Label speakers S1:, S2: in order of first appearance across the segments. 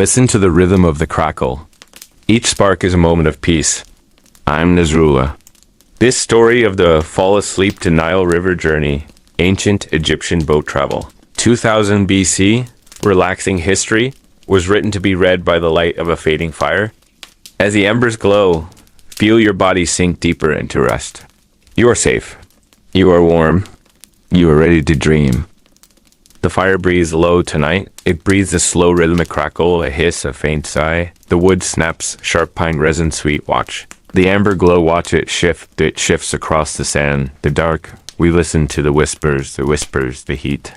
S1: Listen to the rhythm of the crackle. Each spark is a moment of peace. I'm Nasrullah. This story of the fall asleep to Nile River journey, ancient Egyptian boat travel. 2000 BC, relaxing history, was written to be read by the light of a fading fire. As the embers glow, feel your body sink deeper into rest. You are safe. You are warm. You are ready to dream. The fire breathes low tonight. It breathes a slow rhythmic crackle, a hiss, a faint sigh. The wood snaps, sharp pine resin sweet watch. The amber glow, watch it shift. It shifts across the sand. The dark, we listen to the whispers, the heat.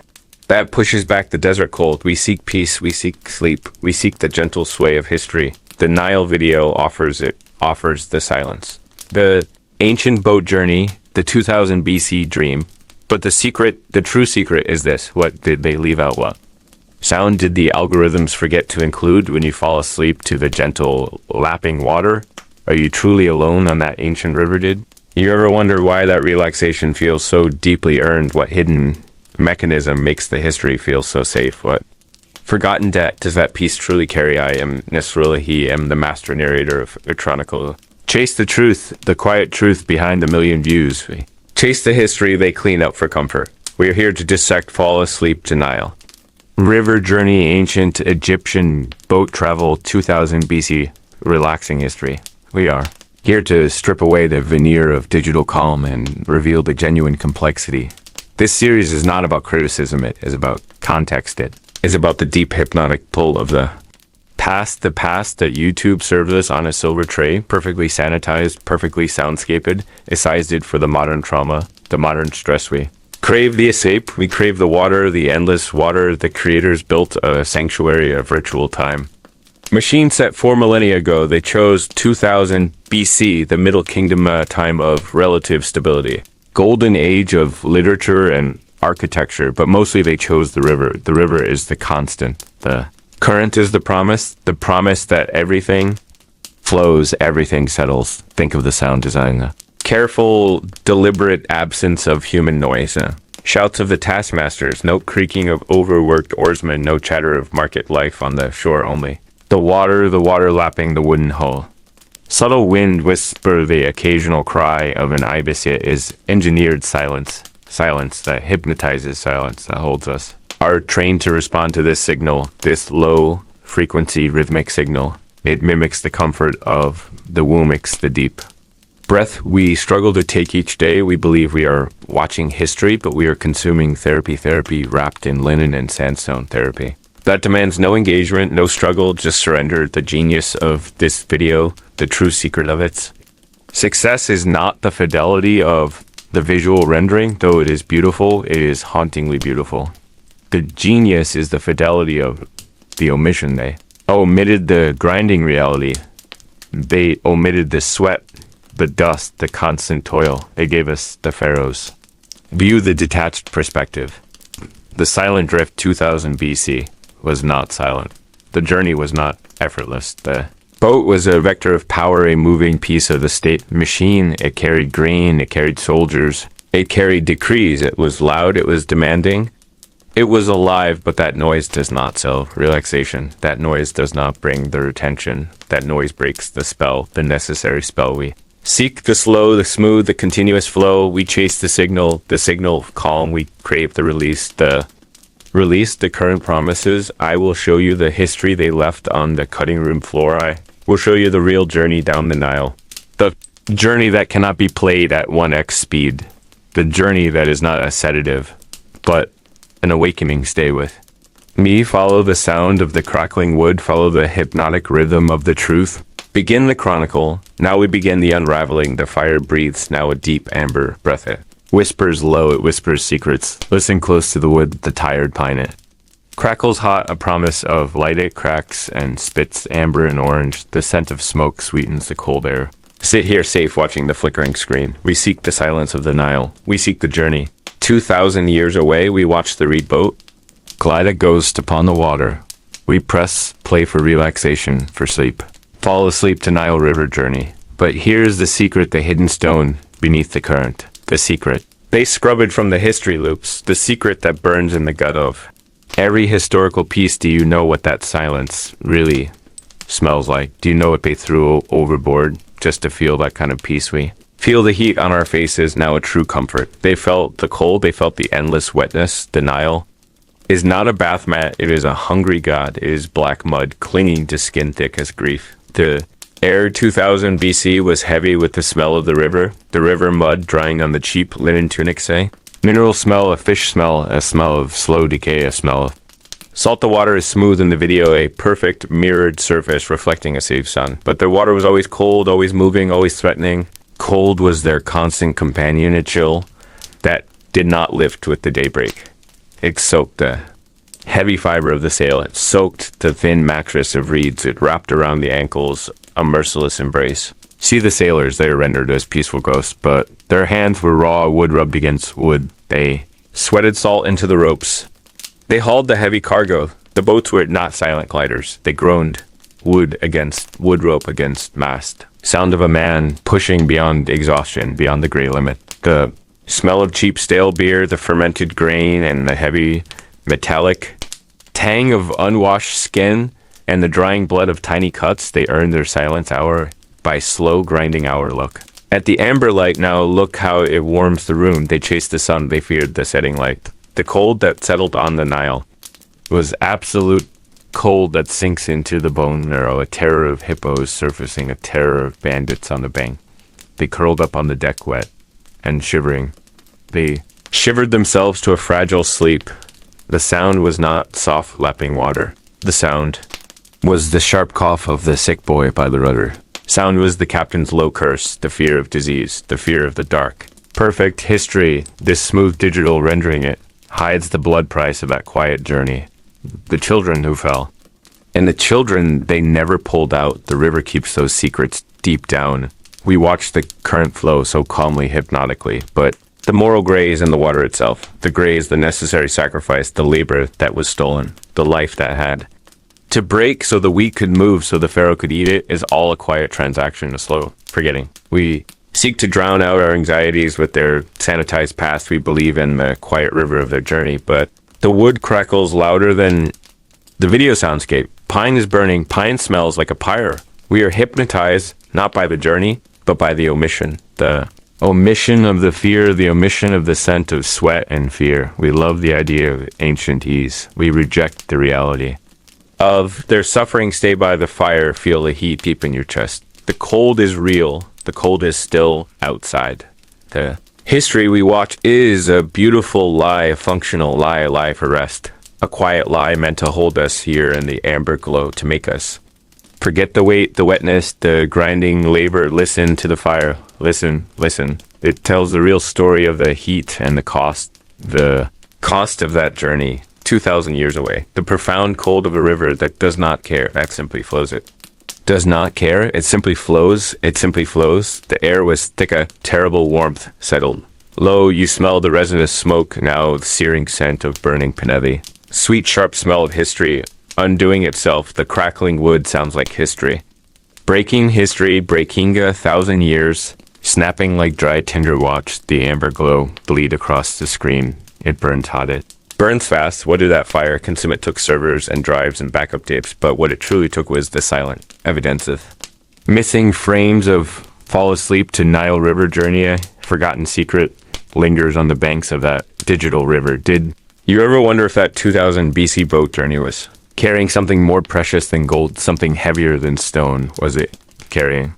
S1: That pushes back the desert cold. We seek peace, we seek sleep. We seek the gentle sway of history. The Nile video offers the silence. The ancient boat journey, the 2000 BC dream. But the true secret is this. What did they leave out? What sound did the algorithms forget to include when you fall asleep to the gentle lapping water? Are you truly alone on that ancient river? Did you ever wonder why that relaxation feels so deeply earned? What hidden mechanism makes the history feel so safe? What forgotten debt does that piece truly carry? I am Nasrullah. He am the master narrator of the chronicle. Chase the truth, the quiet truth behind the million views. Chase the history they clean up for comfort. We are here to dissect fall asleep to Nile. River journey, ancient Egyptian boat travel, 2000 BC, relaxing history. We are here to strip away the veneer of digital calm and reveal the genuine complexity. This series is not about criticism, it is about context. It is about the deep hypnotic pull of the past that YouTube serves us on a silver tray, perfectly sanitized, perfectly soundscaped, sized for the modern trauma, the modern stress. We crave the escape, we crave the water, the endless water. The creators built a sanctuary of ritual time. Machine set 4 millennia ago, they chose 2000 BC, the Middle Kingdom, time of relative stability. Golden age of literature and architecture, but mostly they chose the river. The river is the constant. The current is the promise that everything flows, everything settles. Think of the sound design. Careful, deliberate absence of human noise. Shouts of the taskmasters, no creaking of overworked oarsmen, no chatter of market life on the shore only. The water lapping the wooden hull. Subtle wind whisper, the occasional cry of an ibis is engineered silence. Silence that hypnotizes, silence that holds us. Are trained to respond to this signal, this low frequency rhythmic signal. It mimics the comfort of the womix, the deep. Breath we struggle to take each day. We believe we are watching history, but we are consuming therapy wrapped in linen and sandstone therapy. That demands no engagement, no struggle, just surrender. The genius of this video, the true secret of its success is not the fidelity of the visual rendering, though it is beautiful, it is hauntingly beautiful. The genius is the fidelity of the omission. They omitted the grinding reality. They omitted the sweat, the dust, the constant toil. They gave us the pharaohs. View the detached perspective. The silent drift 2000 BC was not silent. The journey was not effortless. The boat was a vector of power, a moving piece of the state machine. It carried grain, it carried soldiers, it carried decrees. It was loud, it was demanding. It was alive, but that noise does not sell relaxation. That noise does not bring the retention. That noise breaks the spell, the necessary spell. We seek the slow, the smooth, the continuous flow. We chase the signal of calm. We crave the release, the current promises. I will show you the history they left on the cutting room floor. I will show you the real journey down the Nile. The journey that cannot be played at 1x speed. The journey that is not a sedative, but an awakening. Stay with me. Follow the sound of the crackling wood. Follow the hypnotic rhythm of the truth. Begin the chronicle. Now we begin the unraveling. The fire breathes now a deep amber breath. It whispers low. It whispers secrets. Listen close to the wood, the tired pine. It crackles hot, a promise of light. It cracks and spits amber and orange. The scent of smoke sweetens the cold air. Sit here safe watching the flickering screen. We seek the silence of the Nile. We seek the journey. 2,000 years away, we watch the reed boat glide a ghost upon the water. We press play for relaxation, for sleep. Fall asleep to Nile River journey. But here's the secret, the hidden stone beneath the current. The secret. They scrub it from the history loops. The secret that burns in the gut of Every historical piece, do you know what that silence really smells like? Do you know what they threw overboard just to feel that kind of peace? We feel the heat on our faces, now a true comfort. They felt the cold, they felt the endless wetness. The Nile is not a bath mat, it is a hungry god. It is black mud clinging to skin thick as grief. The air 2000 BC was heavy with the smell of the river mud drying on the cheap linen tunics, say. Mineral smell, a fish smell, a smell of slow decay, a smell of salt. The water is smooth in the video, a perfect mirrored surface reflecting a safe sun. But the water was always cold, always moving, always threatening. Cold was their constant companion, a chill that did not lift with the daybreak. It soaked the heavy fiber of the sail. It soaked the thin mattress of reeds. It wrapped around the ankles, a merciless embrace. See the sailors, they are rendered as peaceful ghosts, but their hands were raw wood rubbed against wood. They sweated salt into the ropes. They hauled the heavy cargo. The boats were not silent gliders. They groaned, wood rope against mast. Sound of a man pushing beyond exhaustion, beyond the gray limit. The smell of cheap stale beer, the fermented grain, and the heavy metallic tang of unwashed skin, and the drying blood of tiny cuts. They earned their silence hour by slow grinding hour. Look at the amber light now, look how it warms the room. They chased the sun, they feared the setting light. The cold that settled on the Nile was absolute cold that sinks into the bone marrow, a terror of hippos surfacing, a terror of bandits on the bank. They curled up on the deck wet and shivering. They shivered themselves to a fragile sleep. The sound was not soft lapping water. The sound was the sharp cough of the sick boy by the rudder. Sound was the captain's low curse, the fear of disease, the fear of the dark. Perfect history, this smooth digital rendering it, hides the blood price of that quiet journey. The children who fell. And the children, they never pulled out. The river keeps those secrets deep down. We watch the current flow so calmly, hypnotically, but the moral gray is in the water itself. The gray is the necessary sacrifice, the labor that was stolen, the life that had to break so the wheat could move, so the pharaoh could eat it, is all a quiet transaction, a slow forgetting. We seek to drown out our anxieties with their sanitized past. We believe in the quiet river of their journey, but the wood crackles louder than the video soundscape. Pine is burning. Pine smells like a pyre. We are hypnotized, not by the journey, but by the omission. The omission of the fear, the omission of the scent of sweat and fear. We love the idea of ancient ease. We reject the reality of their suffering. Stay by the fire, feel the heat deep in your chest. The cold is real. The cold is still outside. The history we watch is a beautiful lie, a functional lie, a lie for rest. A quiet lie meant to hold us here in the amber glow, to make us forget the weight, the wetness, the grinding labor. Listen to the fire. Listen, listen. It tells the real story of the heat and the cost of that journey 2,000 years away. The profound cold of a river that does not care, that simply flows it. Does not care, it simply flows, it simply flows. The air was thick, a terrible warmth settled. Lo, you smell the resinous smoke, now the searing scent of burning Penevi. Sweet, sharp smell of history, undoing itself. The crackling wood sounds like history. Breaking history, breaking 1,000 years. Snapping like dry tinder watch, the amber glow bleed across the screen. It burns hot. It burns fast. What did that fire consume? It took servers and drives and backup tapes, but what it truly took was the silent evidence of missing frames of fall asleep to Nile River journey. A forgotten secret lingers on the banks of that digital river. Did you ever wonder if that 2000 BC boat journey was carrying something more precious than gold, something heavier than stone? Was it carrying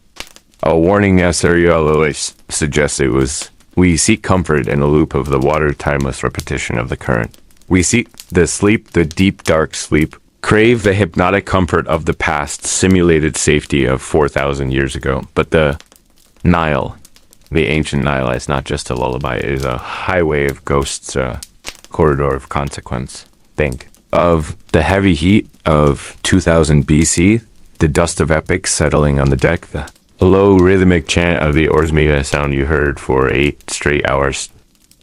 S1: a warning? Assyriologists suggests it was. We seek comfort in a loop of the water, timeless repetition of the current. We seek the sleep, the deep, dark sleep, crave the hypnotic comfort of the past, simulated safety of 4,000 years ago. But the Nile, the ancient Nile, is not just a lullaby. It is a highway of ghosts, a corridor of consequence. Think of the heavy heat of 2000 BC, the dust of epics settling on the deck, the low rhythmic chant of the oarsmega sound you heard for 8 straight hours.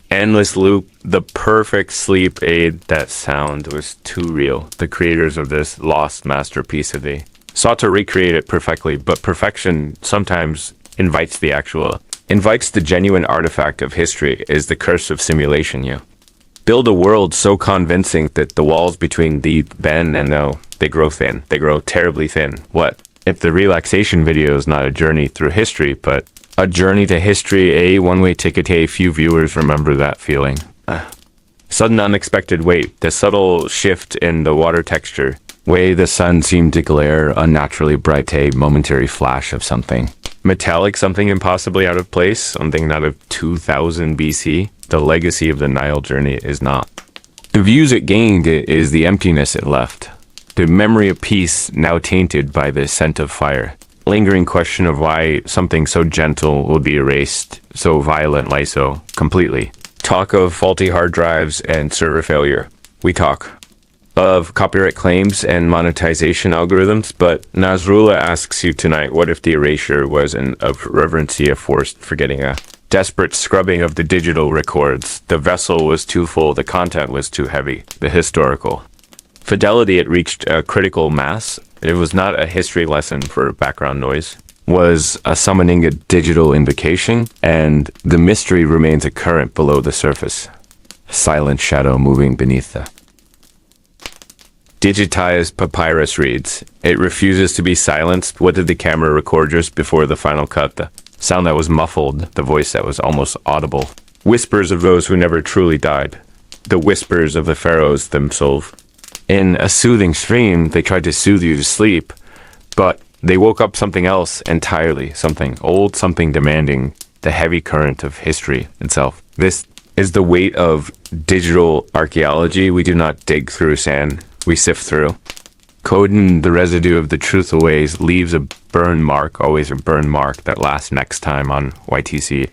S1: Endless loop, the perfect sleep aid. That sound was too real. The creators of this lost masterpiece, they sought to recreate it perfectly, but perfection sometimes invites the genuine artifact of history, is the curse of simulation. Build a world so convincing that the walls between thee bend and no, they grow thin. They grow terribly thin. What if the relaxation video is not a journey through history, but a journey to history, a one-way ticket? Hey, few viewers remember that feeling. Sudden unexpected weight, the subtle shift in the water texture, way the sun seemed to glare unnaturally bright, a momentary flash of something metallic, something impossibly out of place, something not of 2000 BC. The legacy of the Nile journey is not. The views it gained is the emptiness it left. The memory of peace now tainted by the scent of fire. Lingering question of why something so gentle would be erased so violently, so completely. Talk of faulty hard drives and server failure. We talk of copyright claims and monetization algorithms, but Nasrullah asks you tonight, what if the erasure was an irreverency of forced forgetting, a desperate scrubbing of the digital records? The vessel was too full, the content was too heavy, the historical fidelity it reached a critical mass. It was not a history lesson for background noise, was a summoning a digital invocation, and the mystery remains a current below the surface. Silent shadow moving beneath the digitized papyrus reads. It refuses to be silenced. What did the camera record just before the final cut? The sound that was muffled, the voice that was almost audible. Whispers of those who never truly died. The whispers of the pharaohs themselves. In a soothing stream, they tried to soothe you to sleep, but they woke up something else entirely, something old, something demanding, the heavy current of history itself. This is the weight of digital archaeology. We do not dig through sand, we sift through. Coding the residue of the truth away leaves a burn mark, always a burn mark that lasts next time on YTC,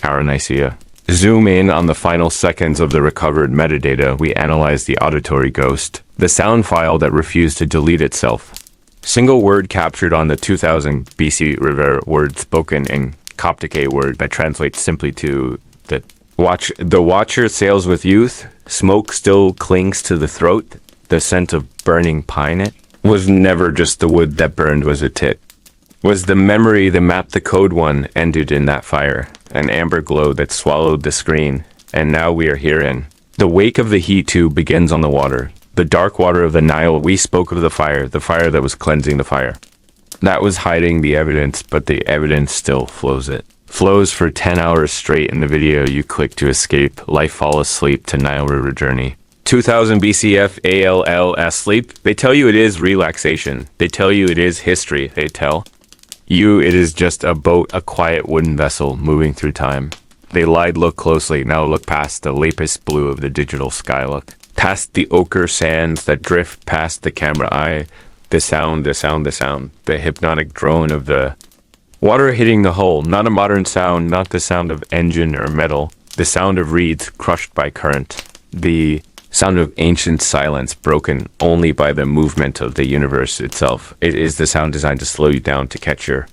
S1: our Nicaea. Zoom in on the final seconds of the recovered metadata. We analyze the auditory ghost, the sound file that refused to delete itself. Single word captured on the 2000 BC river, word spoken in Coptic, a word that translates simply to the watcher sails with youth, smoke still clings to the throat, the scent of burning pine. It was never just the wood that burned, was it tit? Was the memory, the map, the code one ended in that fire, an amber glow that swallowed the screen, and now we are herein. The wake of the heat tube begins on the water. The dark water of the Nile. We spoke of the fire that was cleansing the fire. That was hiding the evidence, but the evidence still flows it. Flows for 10 hours straight in the video you click to escape. Life fall asleep to Nile River journey. 2000 BCF ALL sleep. They tell you it is relaxation. They tell you it is history. They tell you it is just a boat, a quiet wooden vessel moving through time. They lied, look closely, now look past the lapis blue of the digital sky, look. Past the ochre sands that drift past the camera eye. The sound, the hypnotic drone of the water hitting the hull. Not a modern sound, not the sound of engine or metal. The sound of reeds crushed by current. The sound of ancient silence broken only by the movement of the universe itself. It is the sound designed to slow you down, to catch your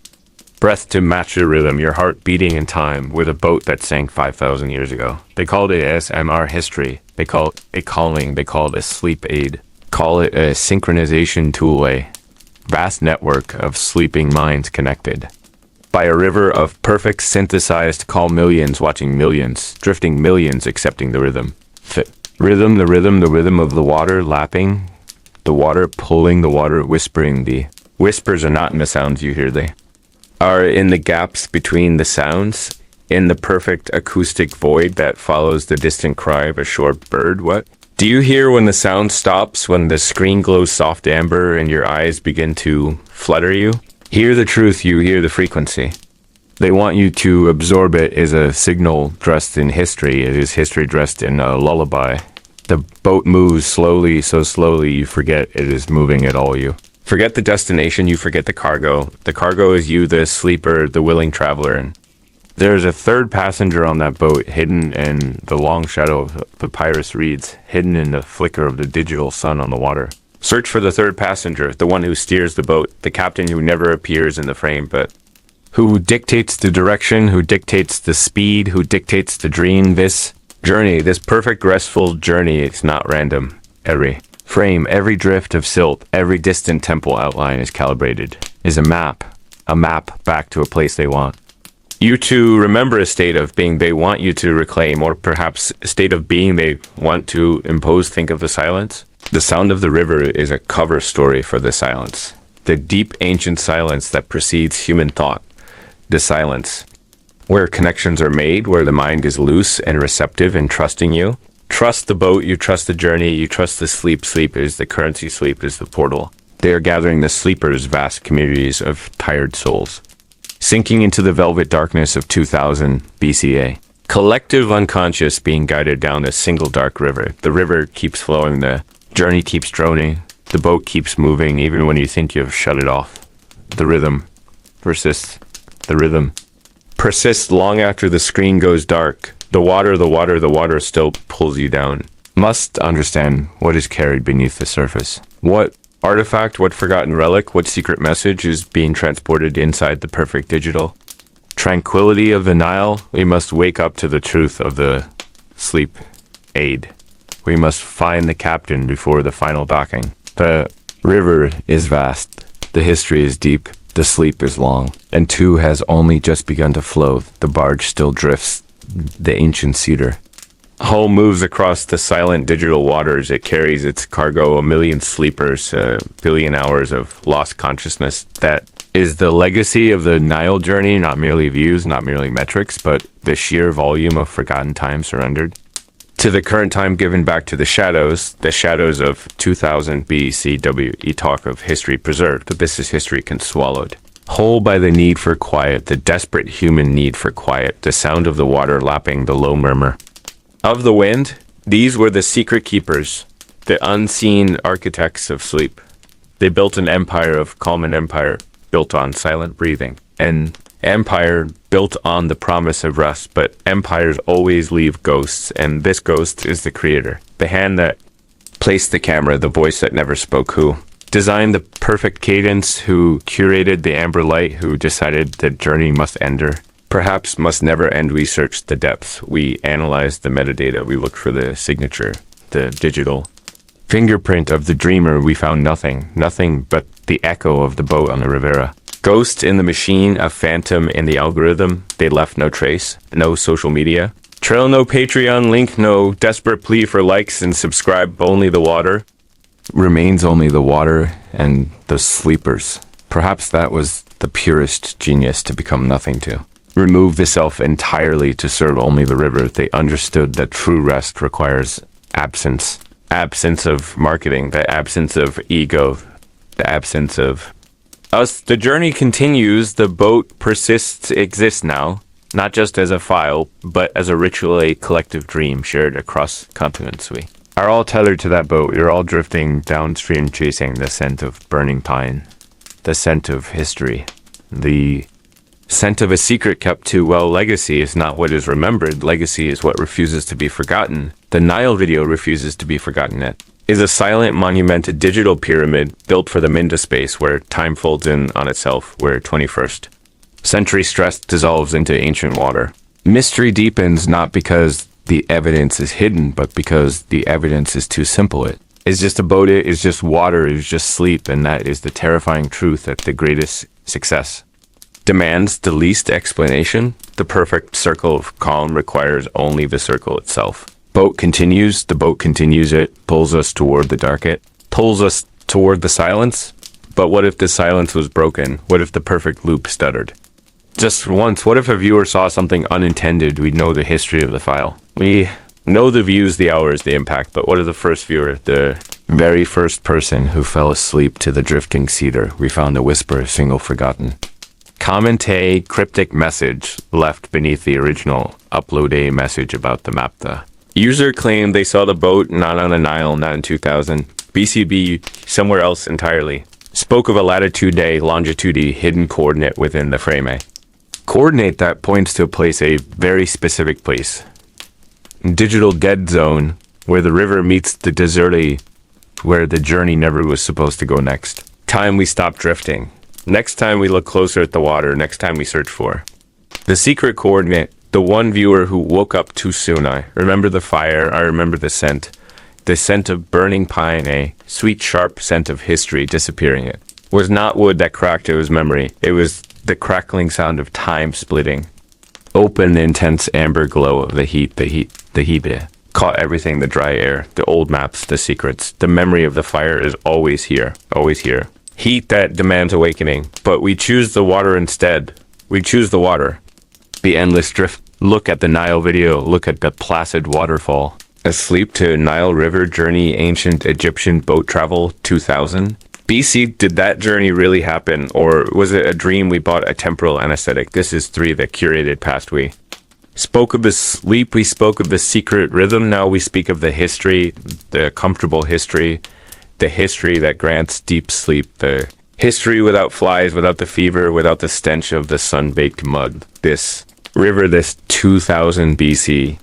S1: breath, to match your rhythm, your heart beating in time with a boat that sank 5,000 years ago. They called it SMR history. They call it a calling. They call it a sleep aid. Call it a synchronization tool, a vast network of sleeping minds connected by a river of perfect synthesized call, millions watching millions, drifting millions accepting the rhythm. The rhythm of the water lapping, the water pulling the water, whispering. The whispers are not in the sounds you hear, they are in the gaps between the sounds, in the perfect acoustic void that follows the distant cry of a short bird. What? Do you hear when the sound stops, when the screen glows soft amber and your eyes begin to flutter you? Hear the truth, you hear the frequency. They want you to absorb it as a signal dressed in history. It is history dressed in a lullaby. The boat moves slowly, so slowly you forget it is moving at all. You forget the destination, you forget the cargo. The cargo is you, the sleeper, the willing traveler. And there's a third passenger on that boat, hidden in the long shadow of papyrus reeds, hidden in the flicker of the digital sun on the water. Search for the third passenger, the one who steers the boat, the captain who never appears in the frame, but who dictates the direction, who dictates the speed, who dictates the dream. This journey, this perfect restful journey, it's not random. Every frame, every drift of silt, every distant temple outline is calibrated, is a map back to a place they want. you to remember a state of being they want you to reclaim, or perhaps a state of being they want to impose. Think of the silence. The sound of the river is a cover story for the silence. The deep ancient silence that precedes human thought. The silence where connections are made, where the mind is loose and receptive and trusting you. Trust the boat, you trust the journey, you trust the sleep. Sleep is the currency, sleep is the portal. They are gathering the sleepers, vast communities of tired souls. Sinking into the velvet darkness of 2000 BCA. Collective unconscious being guided down a single dark river. The river keeps flowing, the journey keeps droning, the boat keeps moving even when you think you've shut it off. The rhythm persists. The rhythm persists long after the screen goes dark. The water still pulls you down. Must understand what is carried beneath the surface. What artifact, what forgotten relic, what secret message is being transported inside the perfect digital? Tranquility of the Nile, we must wake up to the truth of the sleep aid. We must find the captain before the final docking. The river is vast. The history is deep. The sleep is long. And two has only just begun to flow. The barge still drifts. The ancient cedar. Hull moves across the silent digital waters. It carries its cargo, 1 million sleepers, a billion hours of lost consciousness. That is the legacy of the Nile journey, not merely views, not merely metrics, but the sheer volume of forgotten time surrendered. To the current time given back to the shadows of 2000 BCW, talk of history preserved, but this is history swallowed. Whole by the need for quiet, the desperate human need for quiet, the sound of the water lapping the low murmur of the wind. These were the secret keepers, the unseen architects of sleep. They built an empire of calm, an empire built on silent breathing, an empire built on the promise of rest. But empires always leave ghosts, and this ghost is the creator, the hand that placed the camera, the voice that never spoke, who designed the perfect cadence, who curated the amber light, who decided the journey must ender. Perhaps must never end. We searched the depths. We analyzed the metadata. We looked for the signature, the digital fingerprint of the dreamer. We found nothing but the echo of the boat on the Rivera. Ghost in the machine, a phantom in the algorithm. They left no trace, no social media. Trail, no Patreon, link, no desperate plea for likes and subscribe, only the water. Remains only the water and the sleepers. Perhaps that was the purest genius, to become nothing to. Remove the self entirely to serve only the river. They understood that true rest requires absence. Absence of marketing, the absence of ego, the absence of us. The journey continues. The boat persists, exists now, not just as a file, but as a ritual, a collective dream shared across continents. We are all tethered to that boat. We are all drifting downstream, chasing the scent of burning pine, the scent of history, the scent of a secret kept too well. Legacy is not what is remembered. Legacy is what refuses to be forgotten. The Nile video refuses to be forgotten. It is a silent monument, a digital pyramid built for the Minda space, where time folds in on itself, where 21st century stress dissolves into ancient water. Mystery deepens not because the evidence is hidden, but because the evidence is too simple. It is just a boat, it is just water, it is just sleep, and that is the terrifying truth that the greatest success demands the least explanation. The perfect circle of calm requires only the circle itself. Boat continues, the boat continues, it pulls us toward the dark, it pulls us toward the silence. But what if the silence was broken? What if the perfect loop stuttered? Just once, what if a viewer saw something unintended? We'd know the history of the file. We know the views, the hours, the impact, but what if the first viewer, the very first person who fell asleep to the drifting cedar, we found a whisper, a single forgotten comment, a cryptic message left beneath the original upload, a message about the map. The user claimed they saw the boat not on the Nile, not in 2000 BCB, somewhere else entirely. Spoke of a latitude, a longitude, a hidden coordinate within the frame, a coordinate that points to a place, a very specific place. Digital dead zone, where the river meets the desert, where the journey never was supposed to go next. Time we stop drifting. Next time we look closer at the water, next time we search for the secret coordinate. The one viewer who woke up too soon. I remember the fire, I remember the scent of burning pine, a sweet sharp scent of history disappearing. It was not wood that cracked, it was memory. It was the crackling sound of time splitting. open, intense amber glow of the heat, caught everything, the dry air, the old maps, the secrets. The memory of the fire is always here, always here. Heat that demands awakening, but we choose the water instead. We choose the water. The endless drift. Look at the Nile video, look at the placid waterfall. Asleep to Nile River journey, ancient Egyptian boat travel 2000. BC, did that journey really happen, or was it a dream we bought a temporal anesthetic? This is 3, the curated past. We spoke of the sleep, we spoke of the secret rhythm, now we speak of the history, the comfortable history, the history that grants deep sleep, the history without flies, without the fever, without the stench of the sun-baked mud. This river, this 2000 BC,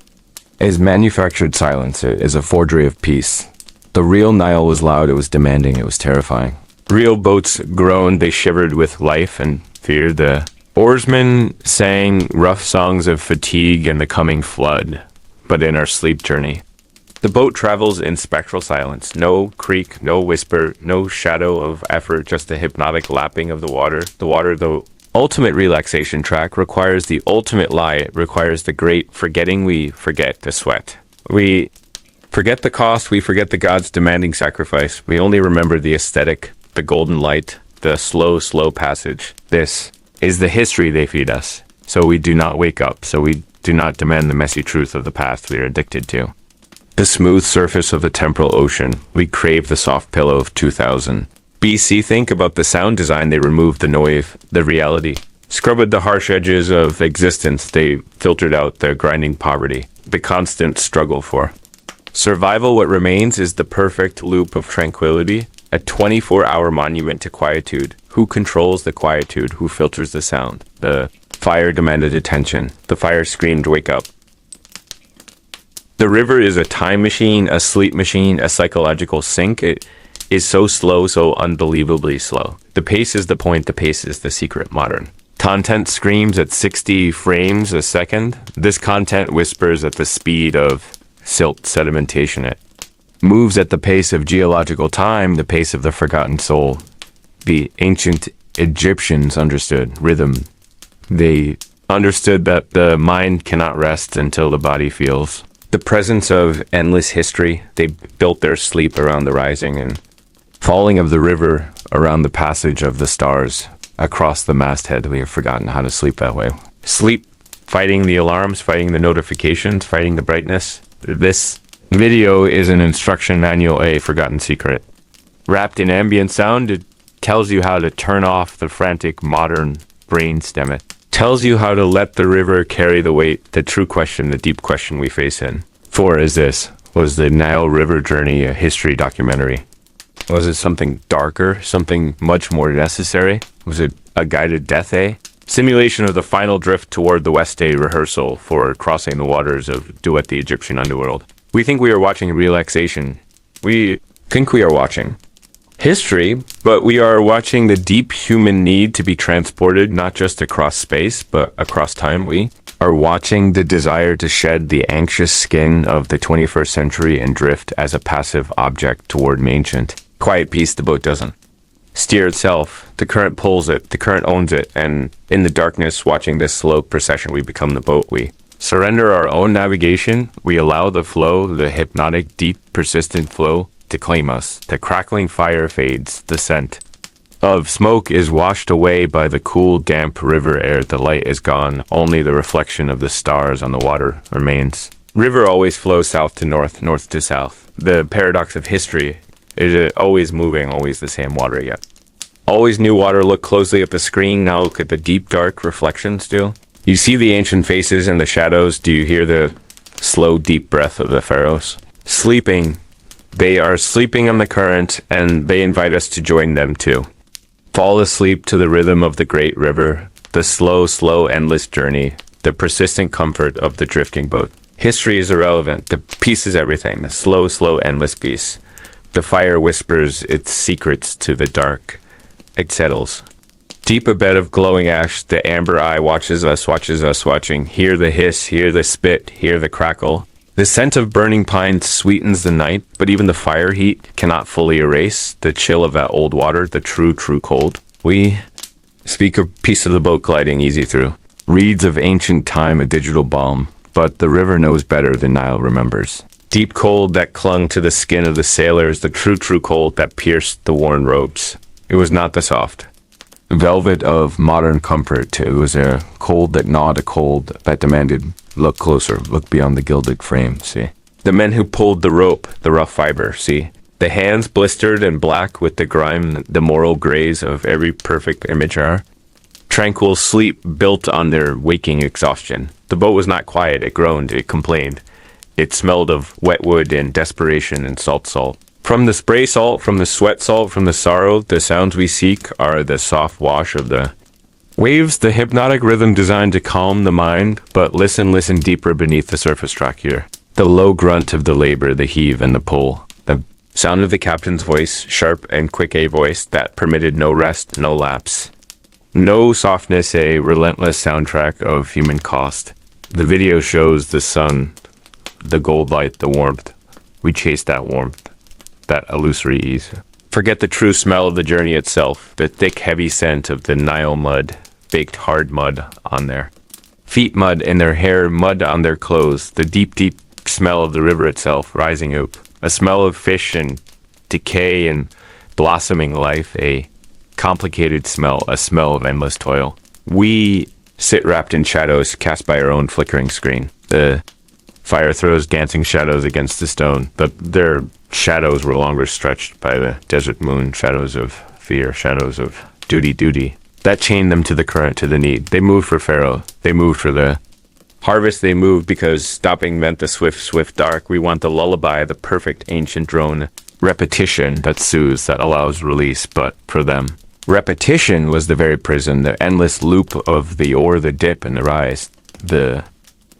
S1: is manufactured silence. It is a forgery of peace. The real Nile was loud, it was demanding, it was terrifying. Real boats groaned, they shivered with life and fear. The oarsmen sang rough songs of fatigue and the coming flood. But in our sleep journey, the boat travels in spectral silence. No creak, no whisper, no shadow of effort, just the hypnotic lapping of the water. The water, the ultimate relaxation track, requires the ultimate lie. It requires the great forgetting. We forget the sweat. We forget the cost. We forget the gods demanding sacrifice. We only remember the aesthetic, the golden light, the slow, slow passage. This is the history they feed us. So we do not wake up. So we do not demand the messy truth of the past we are addicted to. The smooth surface of the temporal ocean. We crave the soft pillow of 2000. BC, think about the sound design. They removed the noise, the reality. Scrubbed the harsh edges of existence. They filtered out the grinding poverty, the constant struggle for survival. What remains is the perfect loop of tranquility, a 24-hour monument to quietude. Who controls the quietude? Who filters the sound? The fire demanded attention. The fire screamed, wake up. The river is a time machine, a sleep machine, a psychological sink. It is so slow, so unbelievably slow. The pace is the point, the pace is the secret modern. Content screams at 60 frames a second. This content whispers at the speed of silt sedimentation. It moves at the pace of geological time, the pace of the forgotten soul. The ancient Egyptians understood rhythm. They understood that the mind cannot rest until the body feels the presence of endless history. They built their sleep around the rising and falling of the river, around the passage of the stars across the masthead. We have forgotten how to sleep that way. Sleep, fighting the alarms, fighting the notifications, fighting the brightness. This video is an instruction manual, a forgotten secret. Wrapped in ambient sound, it tells you how to turn off the frantic modern brainstem. It tells you how to let the river carry the weight, the true question, the deep question we face in. 4 is this. Was the Nile River journey a history documentary? Was it something darker, something much more necessary? Was it a guided death, simulation of the final drift toward the West Day rehearsal for crossing the waters of Duet the Egyptian underworld? We think we are watching relaxation. We think we are watching history, but we are watching the deep human need to be transported not just across space, but across time. We are watching the desire to shed the anxious skin of the 21st century and drift as a passive object toward ancient quiet peace. The boat doesn't steer itself. The current pulls it. The current owns it. And in the darkness, watching this slow procession, we become the boat. We surrender our own navigation. We allow the flow, the hypnotic, deep, persistent flow, to claim us. The crackling fire fades. The scent of smoke is washed away by the cool, damp river air. The light is gone. Only the reflection of the stars on the water remains. River always flows south to north, north to south. The paradox of history is always moving, always the same water yet. Always new water. Look closely at the screen. Now look at the deep, dark reflections still. You see the ancient faces and the shadows. Do you hear the slow, deep breath of the pharaohs? Sleeping. They are sleeping on the current, and they invite us to join them too. Fall asleep to the rhythm of the great river, the slow, slow, endless journey, the persistent comfort of the drifting boat. History is irrelevant. The peace is everything. The slow, slow, endless peace. The fire whispers its secrets to the dark. It settles. Deep a bed of glowing ash, the amber eye watches us watching. Hear the hiss, hear the spit, hear the crackle. The scent of burning pine sweetens the night, but even the fire heat cannot fully erase the chill of that old water, the true, true cold. We speak a piece of the boat gliding easy through Reeds of ancient time, a digital balm, but the river knows better than Nile remembers. Deep cold that clung to the skin of the sailors, the true cold that pierced the worn robes. It was not the soft velvet of modern comfort. It was a cold that gnawed, a cold that demanded, look closer, look beyond the gilded frame, see? The men who pulled the rope, the rough fiber, see? The hands blistered and black with the grime, the moral grays of every perfect image are. Tranquil sleep built on their waking exhaustion. The boat was not quiet, it groaned, it complained. It smelled of wet wood and desperation and salt. From the spray salt, from the sweat salt, from the sorrow, the sounds we seek are the soft wash of the waves, the hypnotic rhythm designed to calm the mind, but listen deeper beneath the surface track here. The low grunt of the labor, the heave and the pull. The sound of the captain's voice, sharp and quick a voice that permitted no rest, no lapse. No softness, a relentless soundtrack of human cost. The video shows the sun, the gold light, the warmth. We chase that warmth. That illusory ease. Forget the true smell of the journey itself, the thick, heavy scent of the Nile mud, baked hard mud on their feet, mud in their hair, mud on their clothes, the deep smell of the river itself rising up, a smell of fish and decay and blossoming life, a complicated smell, a smell of endless toil. We sit wrapped in shadows cast by our own flickering screen. The fire throws dancing shadows against the stone, but their shadows were longer stretched by the desert moon, shadows of fear, shadows of duty. That chained them to the current, to the need. They moved for Pharaoh. They moved for the harvest. They moved because stopping meant the swift dark. We want the lullaby, the perfect ancient drone. Repetition that soothes, that allows release, but for them, repetition was the very prison, the endless loop of the oar, the dip, and the rise. The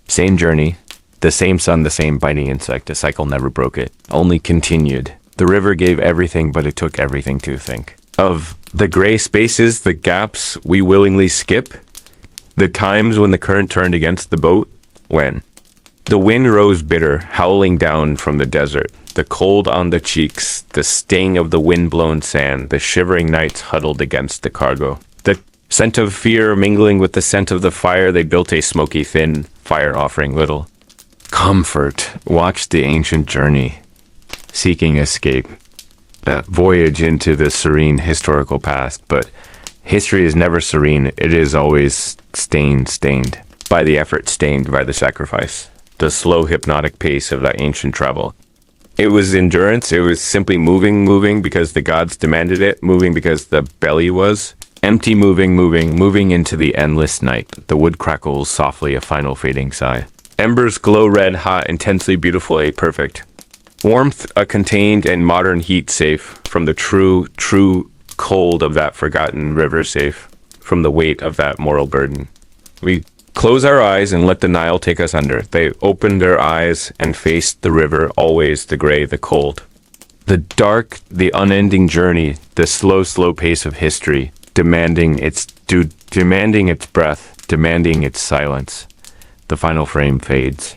S1: same journey, the same sun, the same biting insect. The cycle never broke it, only continued. The river gave everything, but it took everything to think. Of the gray spaces, the gaps we willingly skip, the times when the current turned against the boat, when the wind rose bitter, howling down from the desert, the cold on the cheeks, the sting of the wind-blown sand, the shivering nights huddled against the cargo. The scent of fear mingling with the scent of the fire, they built a smoky, thin fire offering little comfort. Watch the ancient journey, seeking escape, that voyage into the serene historical past. But history is never serene. It is always stained by the effort, stained by the sacrifice, the slow hypnotic pace of that ancient travel. It was endurance. It was simply moving because the gods demanded it, moving because the belly was empty, moving into the endless night. The wood crackles softly, a final fading sigh. Embers glow red hot, intensely beautiful, a perfect warmth, a contained and modern heat, safe from the true cold of that forgotten river, safe from the weight of that moral burden. We close our eyes and let the Nile take us under. They opened their eyes and faced the river, always the gray, the cold. The dark, the unending journey, the slow pace of history, demanding its breath, demanding its silence. The final frame fades.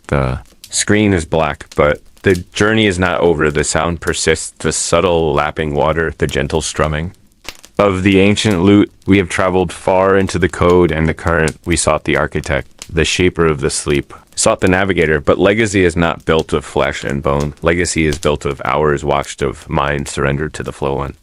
S1: The screen is black, but the journey is not over. The sound persists, the subtle lapping water, the gentle strumming. Of the ancient lute, we have traveled far into the code and the current. We sought the architect, the shaper of the sleep, sought the navigator, but legacy is not built of flesh and bone. Legacy is built of hours watched, of mind surrendered to the flow on.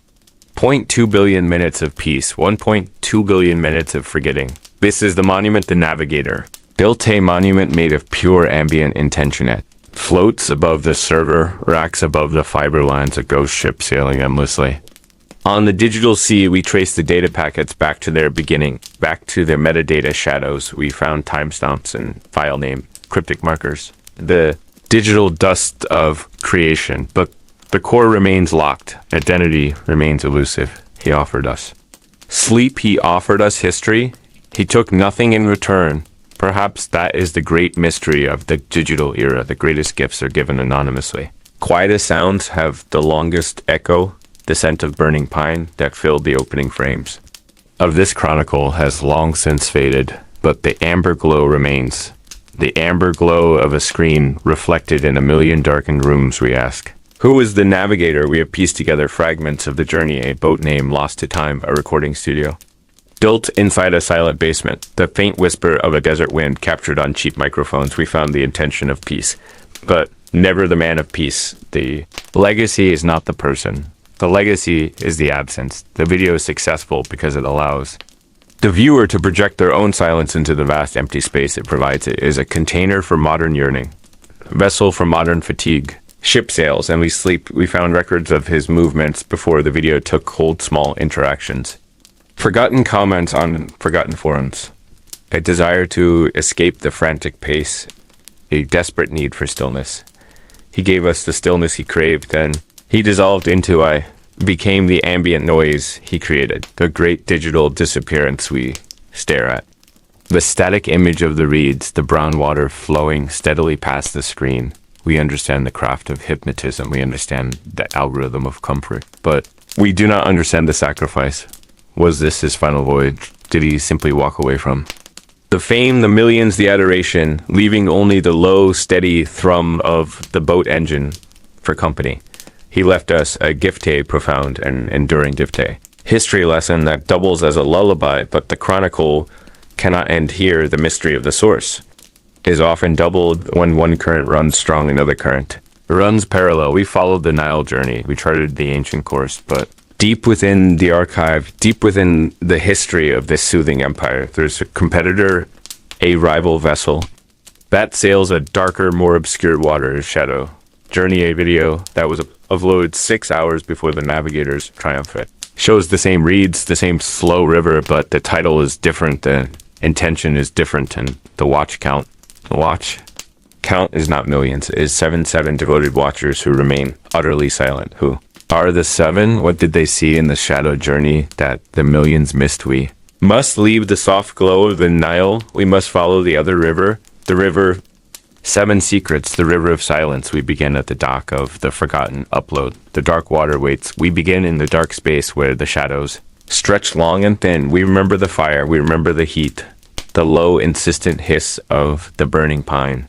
S1: 0.2 billion minutes of peace, 1.2 billion minutes of forgetting. This is the monument, the navigator. Built a monument made of pure ambient intention. It floats above the server, racks above the fiber lines, a ghost ship sailing endlessly. On the digital sea, we trace the data packets back to their beginning, back to their metadata shadows. We found timestamps and file name, cryptic markers. The digital dust of creation, but the core remains locked. Identity remains elusive. He offered us sleep. He offered us history. He took nothing in return. Perhaps that is the great mystery of the digital era. The greatest gifts are given anonymously. Quietest sounds have the longest echo, the scent of burning pine that filled the opening frames of this chronicle has long since faded, but the amber glow remains. The amber glow of a screen reflected in a million darkened rooms. We ask, who is the navigator? We have pieced together fragments of the journey, a boat name lost to time, a recording studio. Built inside a silent basement, the faint whisper of a desert wind captured on cheap microphones, we found the intention of peace. But never the man of peace. The legacy is not the person. The legacy is the absence. The video is successful because it allows the viewer to project their own silence into the vast empty space it provides. It is a container for modern yearning, a vessel for modern fatigue. Ship sails and we sleep. We found records of his movements before the video took hold, small interactions. Forgotten comments on forgotten forums. A desire to escape the frantic pace. A desperate need for stillness. He gave us the stillness he craved, and he dissolved into I became the ambient noise he created, the great digital disappearance we stare at. The static image of the reeds, the brown water flowing steadily past the screen. We understand the craft of hypnotism. We understand the algorithm of comfort. But we do not understand the sacrifice. Was this his final voyage? Did he simply walk away from the fame, the millions, the adoration, leaving only the low, steady thrum of the boat engine for company? He left us a gifte, profound and enduring gifte. History lesson that doubles as a lullaby, but the chronicle cannot end here. The mystery of the source is often doubled when one current runs strong another current. Runs parallel. We followed the Nile journey. We charted the ancient course, but deep within the archive, deep within the history of this soothing empire, there's a competitor, a rival vessel, that sails a darker, more obscure water shadow. Journey a video that was uploaded 6 hours before the navigator's triumphant. Shows the same reeds, the same slow river, but the title is different, the intention is different, and the watch count. The watch count is not millions, it is 7 devoted watchers who remain utterly silent. Who are the 7? What did they see in the shadow journey that the millions missed? We must leave the soft glow of the Nile. We must follow the other river. The river, 7 secrets, the river of silence. We begin at the dock of the forgotten upload. The dark water waits. We begin in the dark space where the shadows stretch long and thin. We remember the fire. We remember the heat. The low, insistent hiss of the burning pine.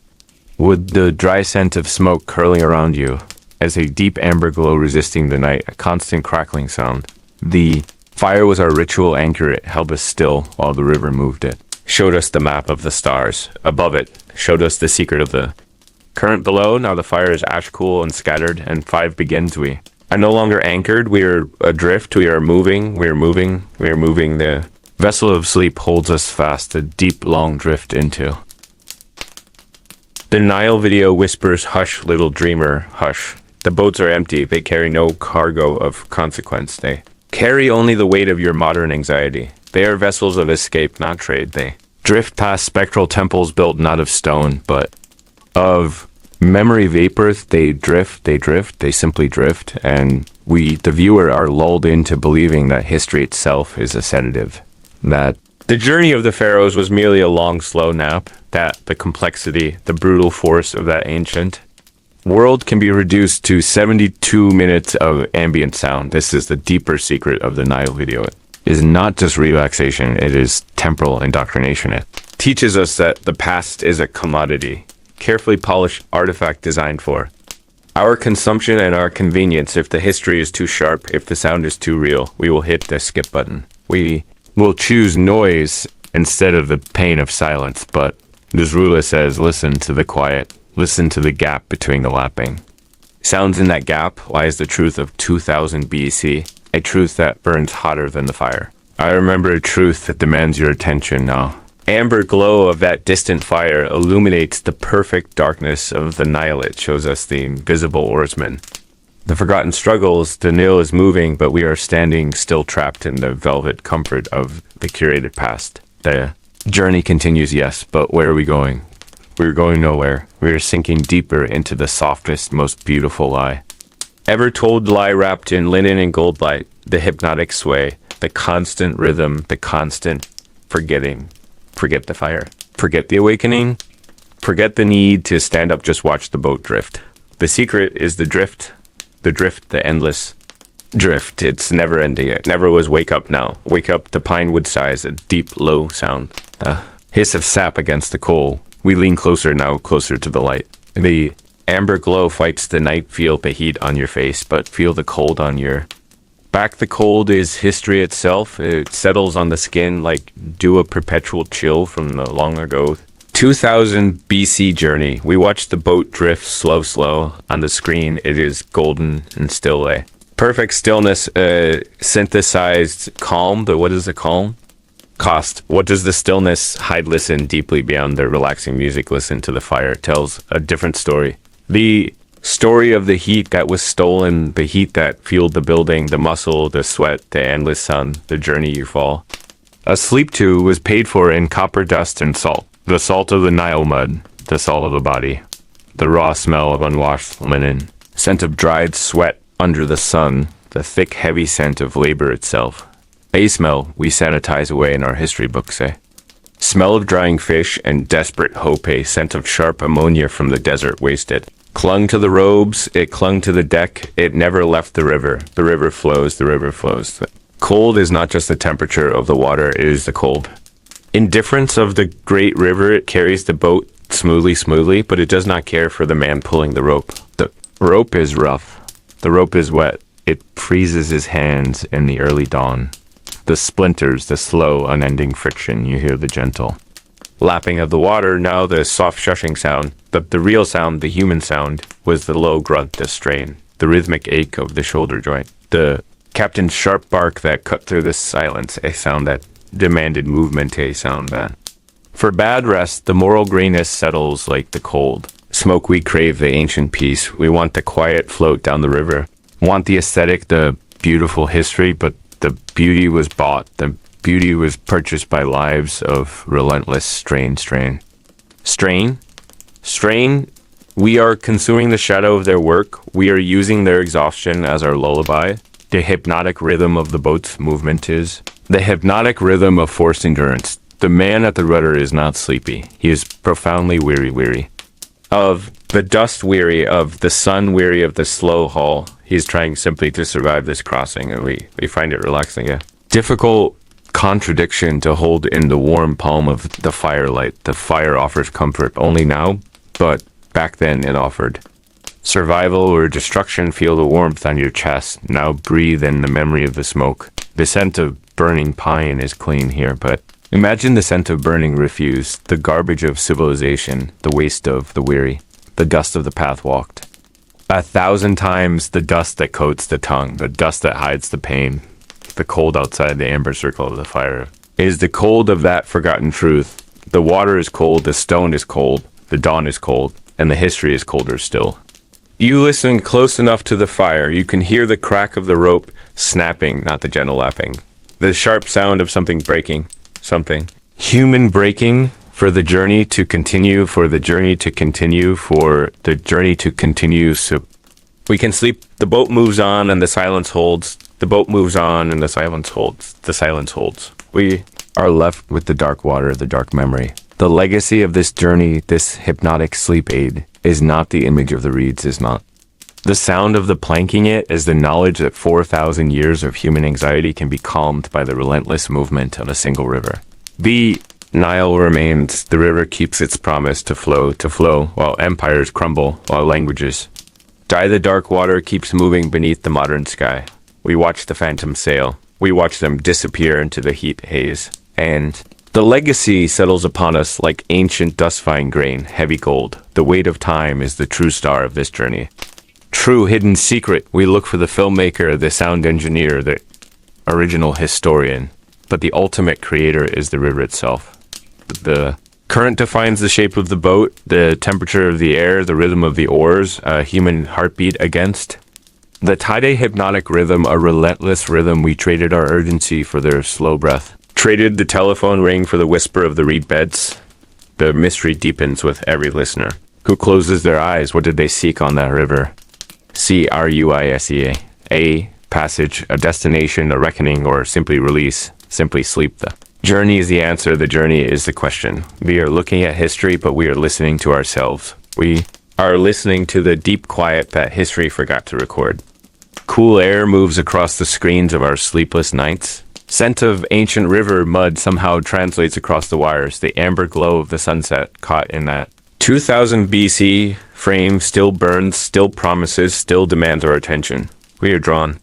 S1: With the dry scent of smoke curling around you, as a deep amber glow resisting the night, a constant crackling sound. The fire was our ritual anchor. It held us still while the river moved it. Showed us the map of the stars. Above it, showed us the secret of the current below. Now the fire is ash cool and scattered, and 5 begins. We are no longer anchored. We are adrift. We are moving. We are moving. We are moving. The vessel of sleep holds us fast, a deep, long drift into. The Nile video whispers, hush, little dreamer, hush. The boats are empty. They carry no cargo of consequence. They carry only the weight of your modern anxiety. They are vessels of escape, not trade. They drift past spectral temples built not of stone, but of memory vapors. They drift, they simply drift. And we, the viewer, are lulled into believing that history itself is a sedative. That the journey of the pharaohs was merely a long, slow nap. That the complexity, the brutal force of that ancient world can be reduced to 72 minutes of ambient sound. This is the deeper secret of the Nile video. It is not just relaxation, it is temporal indoctrination. It teaches us that the past is a commodity, carefully polished artifact designed for our consumption and our convenience. If the history is too sharp, if the sound is too real, we will hit the skip button. We will choose noise instead of the pain of silence. But Nasrullah says, listen to the quiet. Listen to the gap between the lapping. Sounds in that gap lies the truth of 2000 BC, a truth that burns hotter than the fire. I remember a truth that demands your attention now. Amber glow of that distant fire illuminates the perfect darkness of the Nile. It shows us the invisible oarsman. The forgotten struggles, the Nile is moving, but we are standing still trapped in the velvet comfort of the curated past. The journey continues, yes, but where are we going? We're going nowhere. We are sinking deeper into the softest, most beautiful lie. Ever told lie wrapped in linen and gold light, the hypnotic sway, the constant rhythm, the constant forgetting. Forget the fire. Forget the awakening. Forget the need to stand up, just watch the boat drift. The secret is the drift, the endless drift. It's never ending. It never was wake up now. Wake up, the pine wood sighs, a deep, low sound. The hiss of sap against the coal. We lean closer now, closer to the light. The amber glow fights the night. Feel the heat on your face, but feel the cold on your Back the cold is history itself. It settles on the skin like dew a perpetual chill from the long ago. 2000 BC journey. We watch the boat drift slow. On the screen, it is golden and still a perfect stillness, synthesized calm. But what is the calm? Cost. What does the stillness hide? Listen deeply beyond the relaxing music. Listen to the fire. Tells a different story. The story of the heat that was stolen, the heat that fueled the building, the muscle, the sweat, the endless sun, the journey you fall. A sleep to was paid for in copper dust and salt. The salt of the Nile mud, the salt of the body. The raw smell of unwashed linen. Scent of dried sweat under the sun. The thick, heavy scent of labor itself. A smell we sanitize away in our history books, eh? Smell of drying fish and desperate hope, a scent of sharp ammonia from the desert wasted. Clung to the robes, it clung to the deck, it never left the river. The river flows, the river flows. Cold is not just the temperature of the water, it is the cold. Indifference of the great river, it carries the boat smoothly, but it does not care for the man pulling the rope. The rope is rough, the rope is wet, it freezes his hands in the early dawn. The splinters, the slow, unending friction, you hear the gentle lapping of the water, now the soft shushing sound. The real sound, the human sound, was the low grunt, the strain, the rhythmic ache of the shoulder joint. The captain's sharp bark that cut through the silence, a sound that demanded movement, a sound that. For bad rest, the moral grayness settles like the cold. Smoke, we crave the ancient peace. We want the quiet float down the river. Want the aesthetic, the beautiful history, but the beauty was bought. The beauty was purchased by lives of relentless strain. We are consuming the shadow of their work. We are using their exhaustion as our lullaby. The hypnotic rhythm of the boat's movement is the hypnotic rhythm of forced endurance. The man at the rudder is not sleepy. He is profoundly weary. Of the dust weary, of the sun weary, of the slow haul. He's trying simply to survive this crossing, and we find it relaxing. Yeah. Difficult contradiction to hold in the warm palm of the firelight. The fire offers comfort only now, but back then it offered survival or destruction. Feel the warmth on your chest. Now breathe in the memory of the smoke. The scent of burning pine is clean here, but imagine the scent of burning refuse, the garbage of civilization, the waste of the weary, the dust of the path walked. 1,000 times the dust that coats the tongue, the dust that hides the pain. The cold outside the amber circle of the fire is the cold of that forgotten truth. The water is cold, the stone is cold, the dawn is cold, and the history is colder still. You listen close enough to the fire, you can hear the crack of the rope snapping, not the gentle lapping. The sharp sound of something breaking, something human breaking, for the journey to continue, for the journey to continue, for the journey to continue. So we can sleep. The boat moves on and the silence holds. The boat moves on and the silence holds. The silence holds. We are left with the dark water, the dark memory. The legacy of this journey, this hypnotic sleep aid, is not the image of the reeds, is not. The sound of the planking it is the knowledge that 4,000 years of human anxiety can be calmed by the relentless movement of a single river. The Nile remains, the river keeps its promise to flow, while empires crumble, while languages die. The dark water keeps moving beneath the modern sky. We watch the phantoms sail. We watch them disappear into the heat haze. And the legacy settles upon us like ancient dust-fine grain, heavy gold. The weight of time is the true star of this journey. True hidden secret. We look for the filmmaker, the sound engineer, the original historian. But the ultimate creator is the river itself. The current defines the shape of the boat, the temperature of the air, the rhythm of the oars, a human heartbeat against. The tide, a hypnotic rhythm, a relentless rhythm. We traded our urgency for their slow breath. Traded the telephone ring for the whisper of the reed beds. The mystery deepens with every listener. Who closes their eyes? What did they seek on that river? C-R-U-I-S-E-A. A passage, a destination, a reckoning, or simply release. Simply sleep. The journey is the answer. The journey is the question. We are looking at history, but we are listening to ourselves. We are listening to the deep quiet that history forgot to record. Cool air moves across the screens of our sleepless nights. Scent of ancient river mud somehow translates across the wires. The amber glow of the sunset caught in that 2000 BC frame still burns, still promises, still demands our attention. We are drawn.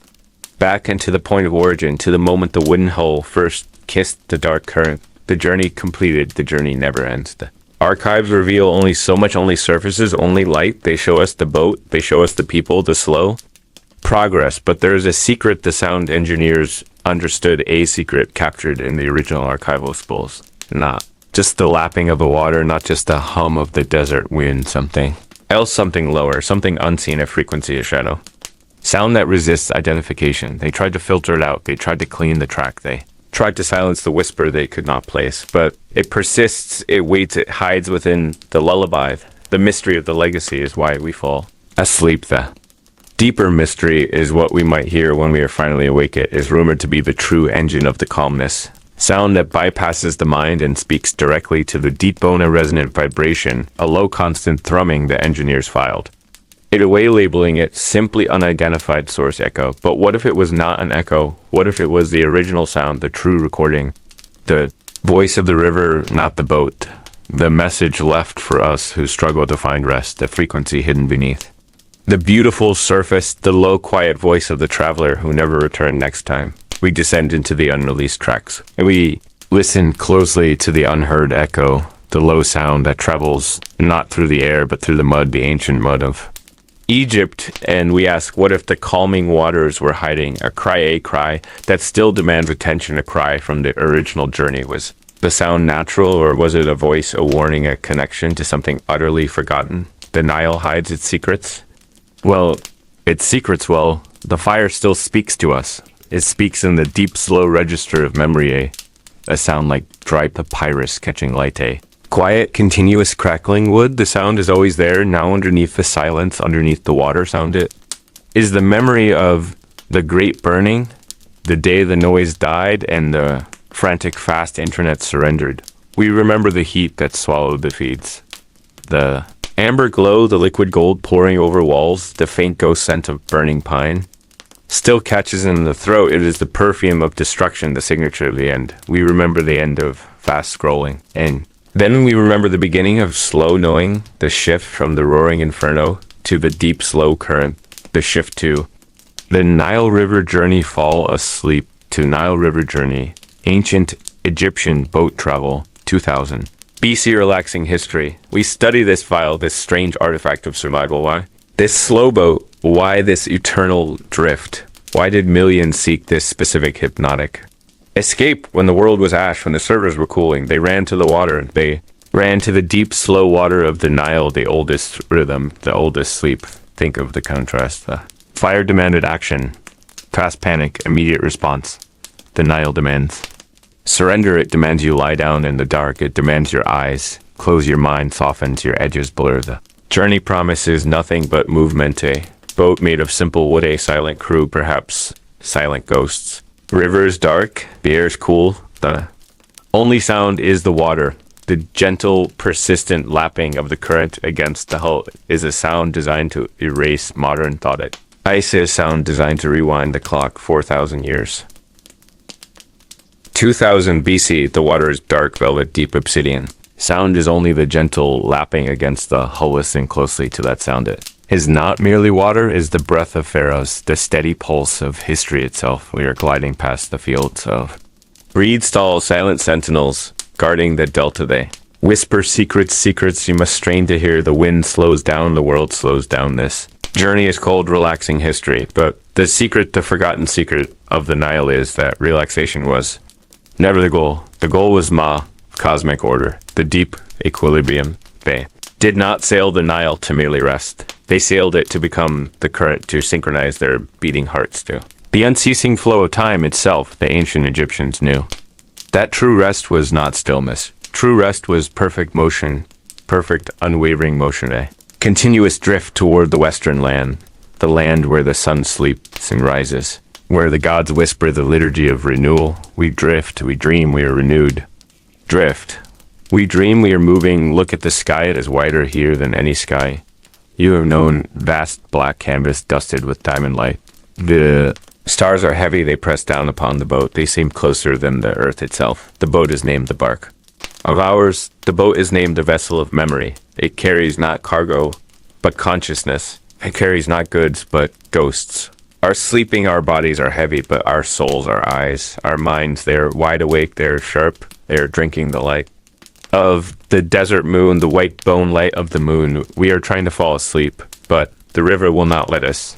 S1: back into the point of origin, to the moment the wooden hull first kissed the dark current. The journey completed, the journey never ends. The archives reveal only so much, only surfaces, only light. They show us the boat, they show us the people, the slow progress, but there is a secret the sound engineers understood, a secret captured in the original archival spools. Not just the lapping of the water, not just the hum of the desert wind, something else, something lower, something unseen, a frequency, a shadow. Sound that resists identification. They tried to filter it out. They tried to clean the track. They tried to silence the whisper they could not place. But it persists, it waits, it hides within the lullaby. The mystery of the legacy is why we fall asleep. The deeper mystery is what we might hear when we are finally awake. It is rumored to be the true engine of the calmness. Sound that bypasses the mind and speaks directly to the deep bone, a resonant vibration, a low constant thrumming the engineers filed it away, labeling it simply unidentified source echo. But what if it was not an echo? What if it was the original sound, the true recording, the voice of the river, not the boat, the message left for us who struggle to find rest, the frequency hidden beneath the beautiful surface, the low quiet voice of the traveler who never returned. Next time we descend into the unreleased tracks and we listen closely to the unheard echo, the low sound that travels not through the air but through the mud, the ancient mud of Egypt, and we ask, what if the calming waters were hiding a cry that still demands attention, a cry from the original journey? Was the sound natural, or was it a voice, a warning, a connection to something utterly forgotten? The Nile hides its secrets. Well, its secrets, the fire still speaks to us. It speaks in the deep, slow register of memory, a sound like dry papyrus catching light, quiet, continuous crackling wood. The sound is always there, now underneath the silence, underneath the water sound. It is the memory of the great burning, the day the noise died and the frantic fast internet surrendered. We remember the heat that swallowed the feeds. The amber glow, the liquid gold pouring over walls, the faint ghost scent of burning pine still catches in the throat. It is the perfume of destruction, the signature of the end. We remember the end of fast scrolling, and then we remember the beginning of slow knowing, the shift from the roaring inferno to the deep, slow current, the shift to the Nile River journey, fall asleep to Nile River journey, ancient Egyptian boat travel, 2000. BC relaxing history. We study this file, this strange artifact of survival. Why? This slow boat, why this eternal drift? Why did millions seek this specific hypnotic escape when the world was ash, when the servers were cooling? They ran to the water. They ran to the deep, slow water of the Nile, the oldest rhythm, the oldest sleep. Think of the contrast. The fire demanded action. Fast panic, immediate response. The Nile demands surrender. It demands you lie down in the dark. It demands your eyes close, your mind softens, your edges blur. The journey promises nothing but movement. A boat made of simple wood, a silent crew, perhaps silent ghosts. Rivers dark, the air's cool. The only sound is the water. The gentle, persistent lapping of the current against the hull is a sound designed to erase modern thought. Ice is sound designed to rewind the clock 4,000 years. 2000 BC, the water is dark velvet, deep obsidian. Sound is only the gentle lapping against the hull. Listen closely to that sound. It is not merely water, is the breath of pharaohs, the steady pulse of history itself. We are gliding past the fields of reed stalls, silent sentinels, guarding the delta. They whisper secrets you must strain to hear. The wind slows down, the world slows down. This journey is called relaxing history, but the secret, the forgotten secret of the Nile is that relaxation was never the goal. The goal was Ma, cosmic order, the deep equilibrium. They did not sail the Nile to merely rest. They sailed it to become the current, to synchronize their beating hearts to the unceasing flow of time itself. The ancient Egyptians knew that true rest was not stillness. True rest was perfect motion, perfect unwavering motion, a continuous drift toward the western land, the land where the sun sleeps and rises, where the gods whisper the liturgy of renewal. We drift, we dream, we are renewed. Drift. We dream, we are moving. Look at the sky, it is wider here than any sky you have known, vast black canvas dusted with diamond light. The stars are heavy, they press down upon the boat. They seem closer than the earth itself. The boat is named the bark of ours. The boat is named the vessel of memory. It carries not cargo, but consciousness. It carries not goods, but ghosts. Our sleeping, our bodies are heavy, but our souls, our eyes, our minds, they're wide awake, they're sharp, they're drinking the light of the desert moon, the white bone light of the moon. We are trying to fall asleep, but the river will not let us.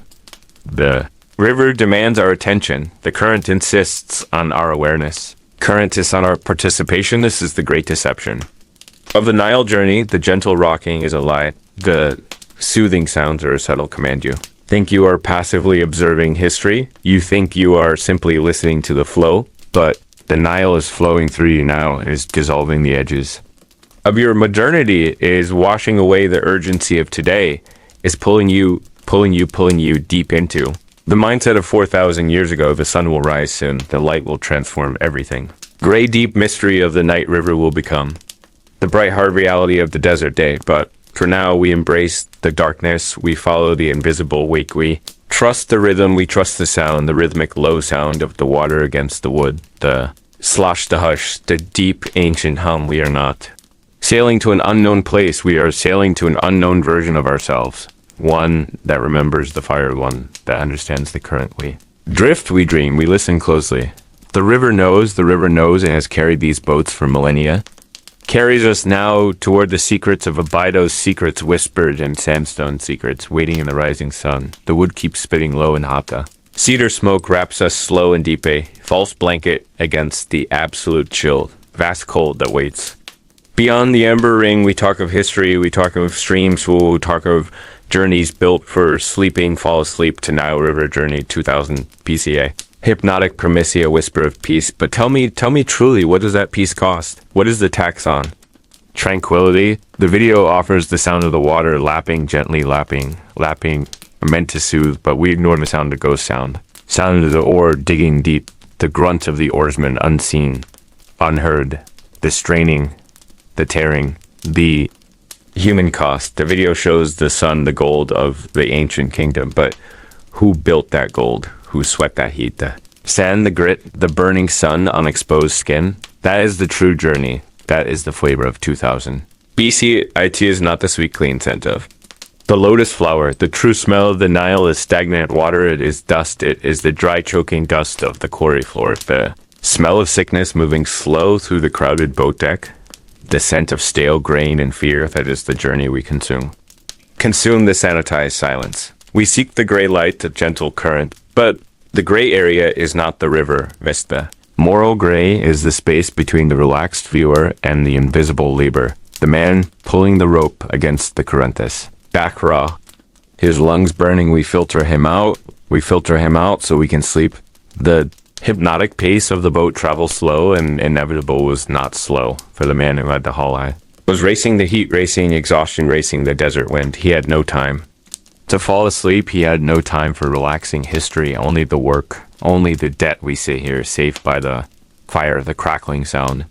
S1: The river demands our attention. The current insists on our awareness. Current is on our participation. This is the great deception. Of the Nile journey, the gentle rocking is a lie. The soothing sounds are a subtle command you. Think you are passively observing history. You think you are simply listening to the flow, but the Nile is flowing through you now and is dissolving the edges. Of your modernity is washing away the urgency of today, is pulling you deep into. The mindset of 4,000 years ago, the sun will rise soon, the light will transform everything. Gray deep mystery of the night river will become the bright hard reality of the desert day, but for now we embrace the darkness, we follow the invisible wake, we trust the rhythm, we trust the sound, the rhythmic low sound of the water against the wood, the slosh, the hush, the deep ancient hum. We are not sailing to an unknown place, we are sailing to an unknown version of ourselves. One that remembers the fire, one that understands the current. We drift, we dream, we listen closely. The river knows and has carried these boats for millennia. Carries us now toward the secrets of Abido's secrets whispered in sandstone secrets, waiting in the rising sun. The wood keeps spitting low and hata. Cedar smoke wraps us slow and deep, a false blanket against the absolute chill, vast cold that waits. Beyond the ember ring, we talk of history, we talk of streams, we talk of journeys built for sleeping, fall asleep to Nile River journey 2000 PCA. Hypnotic promisia, whisper of peace. But tell me truly, what does that peace cost? What is the tax on? Tranquility. The video offers the sound of the water lapping, gently lapping, meant to soothe, but we ignore the sound of ghost sound. Sound of the oar digging deep, the grunt of the oarsman unseen, unheard, the straining, the tearing, the human cost. The video shows the sun, the gold of the ancient kingdom, but who built that gold? Who sweat that heat? The sand, the grit, the burning sun on exposed skin. That is the true journey. That is the flavor of 2000. BC IT is not the sweet, clean scent of the lotus flower. The true smell of the Nile is stagnant water. It is dust. It is the dry, choking dust of the quarry floor. The smell of sickness moving slow through the crowded boat deck. The scent of stale grain and fear. That is the journey we consume. Consume the sanitized silence. We seek the gray light, the gentle current, but the gray area is not the river vista. Moral gray is the space between the relaxed viewer and the invisible labor, the man pulling the rope against the currentes. Back raw, his lungs burning, we filter him out so we can sleep. The hypnotic pace of the boat travels slow, and inevitable was not slow for the man who had the hull eye. Was racing the heat, racing exhaustion, racing the desert wind. He had no time to fall asleep. He had no time for relaxing history, only the work, only the debt. We sit here safe by the fire, the crackling sound,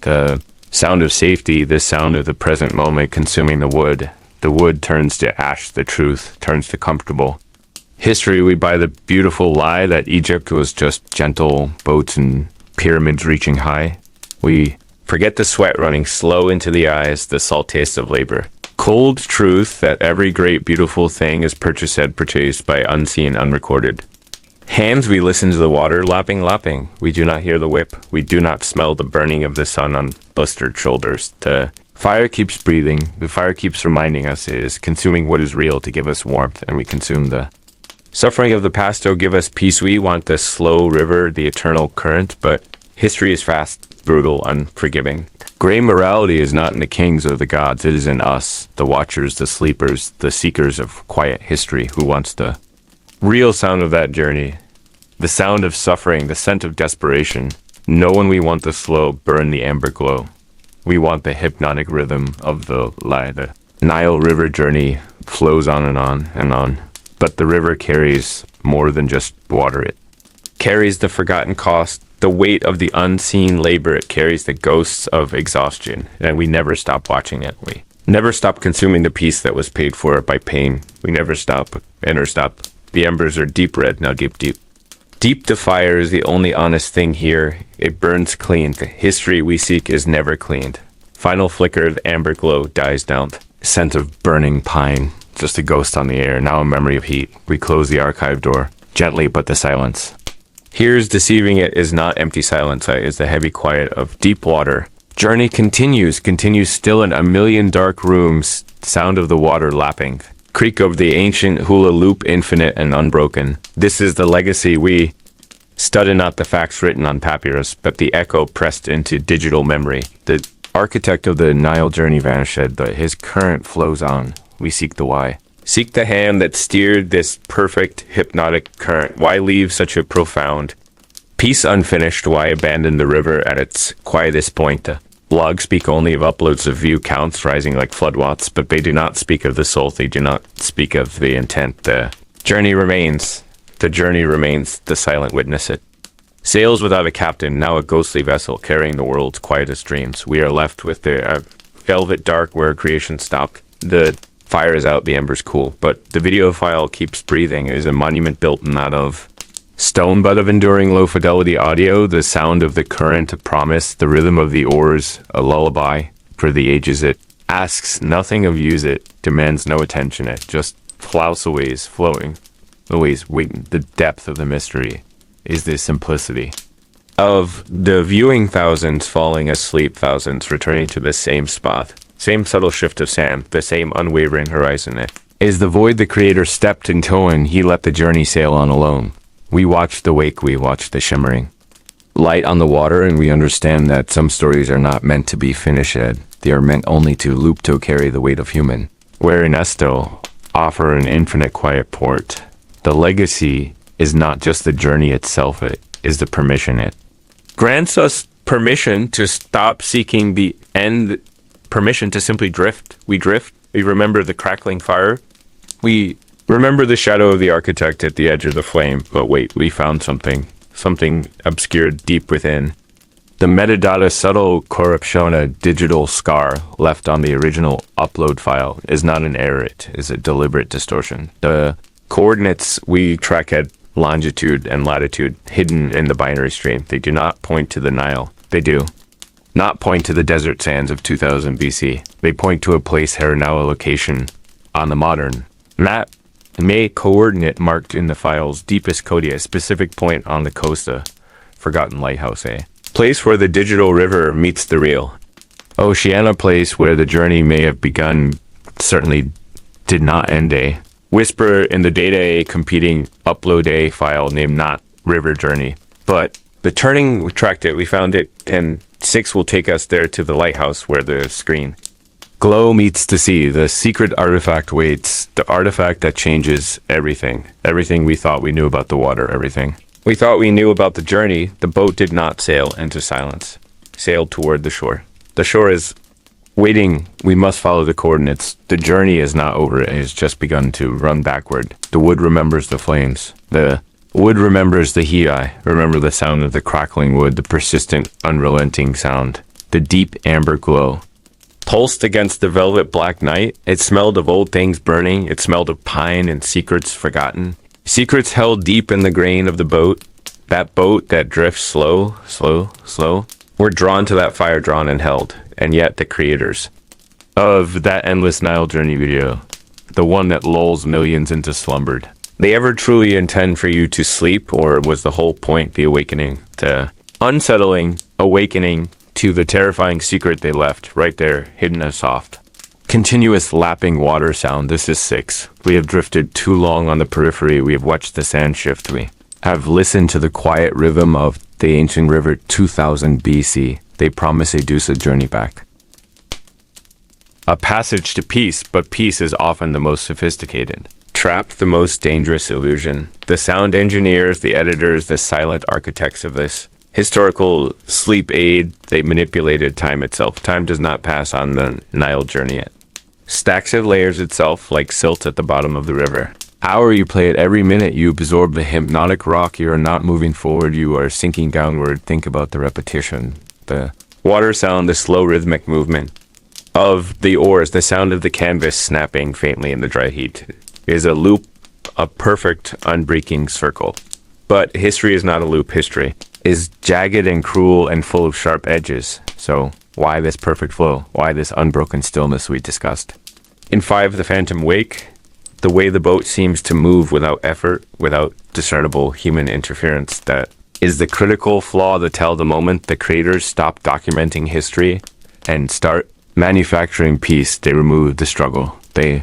S1: the sound of safety, the sound of the present moment consuming the wood. The wood turns to ash, the truth turns to comfortable. History, we buy the beautiful lie that Egypt was just gentle boats and pyramids reaching high. We forget the sweat running slow into the eyes, the salt taste of labor. Cold truth that every great beautiful thing is purchased by unseen, unrecorded. Hands, we listen to the water lapping. We do not hear the whip. We do not smell the burning of the sun on blistered shoulders. The fire keeps breathing. The fire keeps reminding us it is consuming what is real to give us warmth, and we consume the suffering of the past to give us peace. We want the slow river, the eternal current, but history is fast, brutal, unforgiving. Gray morality is not in the kings or the gods. It is in us, the watchers, the sleepers, the seekers of quiet history. Who wants the real sound of that journey? The sound of suffering, the scent of desperation. No one we want the slow, burn the amber glow. We want the hypnotic rhythm of the lie. The Nile River journey flows on and on and on. But the river carries more than just water. It carries the forgotten cost, the weight of the unseen labor. It carries the ghosts of exhaustion, and we never stop watching it. We never stop consuming the peace that was paid for by pain. We never stop. The embers are deep red, now deep. Deep the fire is the only honest thing here. It burns clean. The history we seek is never cleaned. Final flicker of amber glow dies down. Scent of burning pine, just a ghost on the air, now a memory of heat. We close the archive door. gently but the silence. Here's deceiving it is not empty silence, it is the heavy quiet of deep water. Journey continues still in a million dark rooms, sound of the water lapping. Creak of the ancient hula loop, infinite and unbroken. This is the legacy we study, not the facts written on papyrus, but the echo pressed into digital memory. The architect of the Nile journey vanished, but his current flows on. We seek the why. Seek the hand that steered this perfect, hypnotic current. Why leave such a profound piece unfinished? Why abandon the river at its quietest point? The blogs speak only of uploads of view counts rising like floodwaters, but they do not speak of the soul. They do not speak of the intent. The journey remains. The journey remains. The silent witness it. Sails without a captain, now a ghostly vessel carrying the world's quietest dreams. We are left with the velvet dark where creation stopped. The fire is out, the embers cool, but the video file keeps breathing. It is a monument built not of stone, but of enduring low-fidelity audio, the sound of the current, a promise, the rhythm of the oars, a lullaby for the ages. It asks nothing of use, it demands no attention, it just flows away, flowing, always waiting. The depth of the mystery is the simplicity of the viewing, thousands falling asleep, thousands returning to the same spot. Same subtle shift of sand, the same unwavering horizon. It is the void the creator stepped into, and he let the journey sail on alone. We watch the wake, we watch the shimmering light on the water, and we understand that some stories are not meant to be finished. They are meant only to loop to carry the weight of human. Where Ernesto offer an infinite quiet port. The legacy is not just the journey itself, it is the permission. It grants us permission to stop seeking the end, permission to simply drift. We drift. We remember the crackling fire. We remember the shadow of the architect at the edge of the flame. But wait, we found something obscured deep within. The metadata subtle corruption, a digital scar left on the original upload file, is not an error. It is a deliberate distortion. The coordinates we track at longitude and latitude hidden in the binary stream. They do not point to the Nile. They do not point to the desert sands of 2000 BC. They point to a place here, now a location on the modern map. May coordinate marked in the file's deepest code, a specific point on the coast, a forgotten lighthouse, a place where the digital river meets the real Oceania, place where the journey may have begun, certainly did not end. A whisper in the data, a competing upload a file named not river journey, but the turning, we tracked it, we found it, and 6 will take us there to the lighthouse where the screen glow meets the sea. The secret artifact waits, the artifact that changes everything. Everything we thought we knew about the water, everything we thought we knew about the journey. The boat did not sail into silence, sailed toward the shore. The shore is waiting. We must follow the coordinates. The journey is not over, it has just begun to run backward. The wood remembers the flames. The wood remembers the heat. I remember the sound of the crackling wood, the persistent, unrelenting sound, the deep amber glow. Pulsed against the velvet black night, it smelled of old things burning. It smelled of pine and secrets forgotten. Secrets held deep in the grain of the boat. That boat that drifts slow, slow, slow. We're drawn to that fire, drawn and held. And yet the creators of that endless Nile journey video, the one that lulls millions into slumbered, they ever truly intend for you to sleep, or was the whole point the awakening, the unsettling awakening to the terrifying secret they left right there, hidden as soft, continuous lapping water sound? This is 6. We have drifted too long on the periphery. We have watched the sand shift. We have listened to the quiet rhythm of the ancient river 2000 BC. They promise a Dusa journey back. A passage to peace, but peace is often the most sophisticated. Trapped, the most dangerous illusion. The sound engineers, the editors, the silent architects of this historical sleep aid, they manipulated time itself. Time does not pass on the Nile journey yet. Stacks of layers itself like silt at the bottom of the river. Hour you play it, every minute you absorb the hypnotic rock. You are not moving forward, you are sinking downward. Think about the repetition. The water sound, the slow rhythmic movement of the oars, the sound of the canvas snapping faintly in the dry heat is a loop, a perfect unbreaking circle. But history is not a loop. History is jagged and cruel and full of sharp edges. So why this perfect flow? Why this unbroken stillness we discussed? In 5, the phantom wake, The way the boat seems to move without effort, without discernible human interference, that is the critical flaw that tell the moment the creators stop documenting history and start manufacturing peace. They removed the struggle. They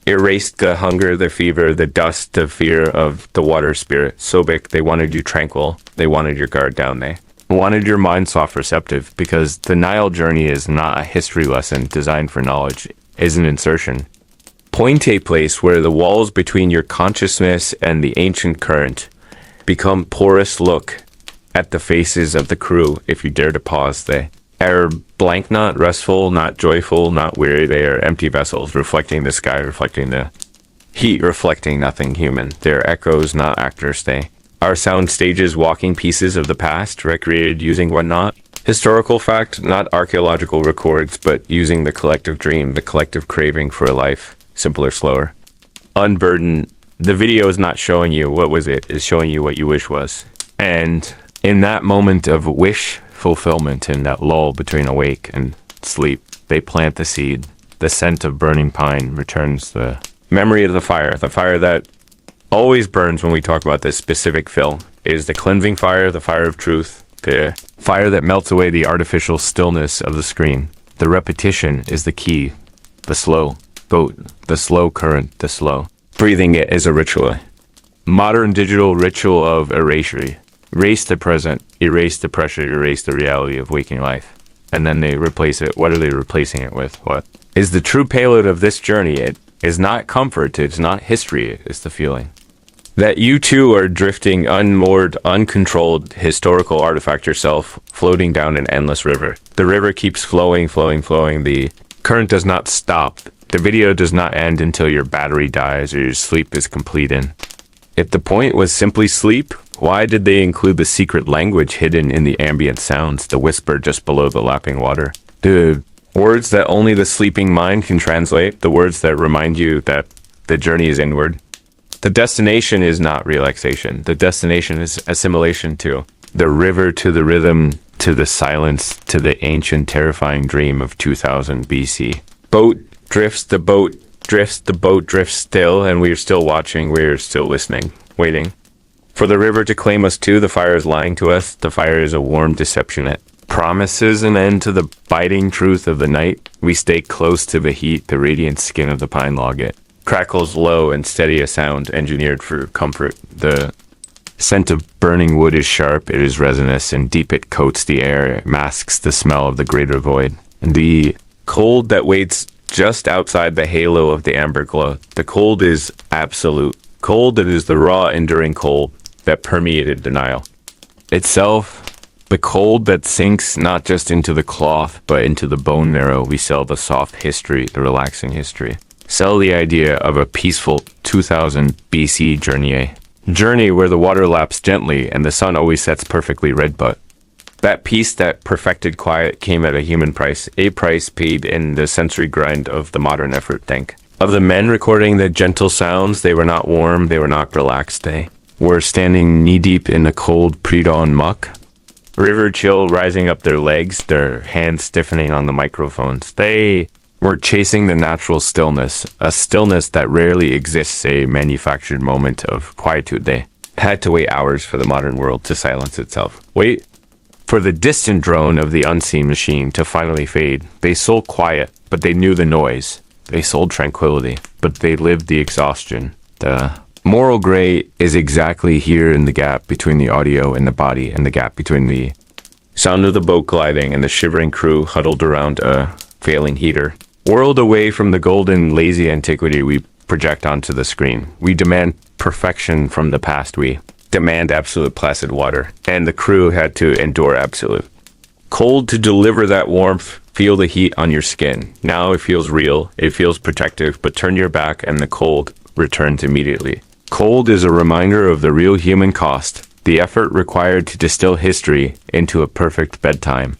S1: erased the hunger, the fever, the dust, the fear of the water spirit. Sobek, they wanted you tranquil. They wanted your guard down. They wanted your mind soft receptive, because the Nile journey is not a history lesson designed for knowledge. It is an insertion. Point a place where the walls between your consciousness and the ancient current become porous. Look at the faces of the crew. If you dare to pause, they are blank, not restful, not joyful, not weary. They are empty vessels, reflecting the sky, reflecting the heat, reflecting nothing human. They are echoes, not actors. They are sound stages, walking pieces of the past, recreated using whatnot. Historical fact, not archaeological records, but using the collective dream, the collective craving for a life, simpler, slower. Unburdened. The video is not showing you what was it, it's showing you what you wish was. And in that moment of wish fulfillment, in that lull between awake and sleep, they plant the seed. The scent of burning pine returns the memory of the fire that always burns when we talk about this specific film. It is the cleansing fire, the fire of truth, the fire that melts away the artificial stillness of the screen. The repetition is the key. The slow boat, the slow current, the slow breathing. It is a ritual. Modern digital ritual of erasure. Erase the present, erase the pressure, erase the reality of waking life. And then they replace it. What are they replacing it with? What is the true payload of this journey? It is not comfort, it's not history, it's the feeling that you too are drifting, unmoored, uncontrolled, historical artifact yourself, floating down an endless river. The river keeps flowing, flowing, flowing. The current does not stop. The video does not end until your battery dies or your sleep is complete. And if the point was simply sleep, why did they include the secret language hidden in the ambient sounds, the whisper just below the lapping water? The words that only the sleeping mind can translate, the words that remind you that the journey is inward. The destination is not relaxation. The destination is assimilation to the river, to the rhythm, to the silence, to the ancient terrifying dream of 2000 BC. Boat drifts, the boat drifts, the boat drifts still, and we are still watching, we are still listening, waiting for the river to claim us too. The fire is lying to us. The fire is a warm deception. It promises an end to the biting truth of the night. We stay close to the heat, the radiant skin of the pine log. It crackles low and steady, a sound engineered for comfort. The scent of burning wood is sharp, it is resinous, and deep it coats the air. It masks the smell of the greater void. And the cold that waits just outside the halo of the amber glow. The cold is absolute. Cold that is the raw, enduring cold that permeated the Nile itself. The cold that sinks not just into the cloth, but into the bone marrow. We sell the soft history, the relaxing history. Sell the idea of a peaceful 2000 BC journey. A journey where the water laps gently and the sun always sets perfectly red, but that peace, that perfected quiet came at a human price. A price paid in the sensory grind of the modern effort. Think of the men recording the gentle sounds. They were not warm, they were not relaxed. They were standing knee-deep in the cold pre-dawn muck. River chill rising up their legs, their hands stiffening on the microphones. They were chasing the natural stillness, a stillness that rarely exists, a manufactured moment of quietude. They had to wait hours for the modern world to silence itself. Wait for the distant drone of the unseen machine to finally fade. They sold quiet, but they knew the noise. They sold tranquility, but they lived the exhaustion. The moral gray is exactly here in the gap between the audio and the body, and the gap between the sound of the boat gliding and the shivering crew huddled around a failing heater. Whirled away from the golden, lazy antiquity we project onto the screen. We demand perfection from the past. We demand absolute placid water, and the crew had to endure absolute cold to deliver that warmth. Feel the heat on your skin. Now it feels real, it feels protective, but turn your back and the cold returns immediately. Cold is a reminder of the real human cost, the effort required to distill history into a perfect bedtime.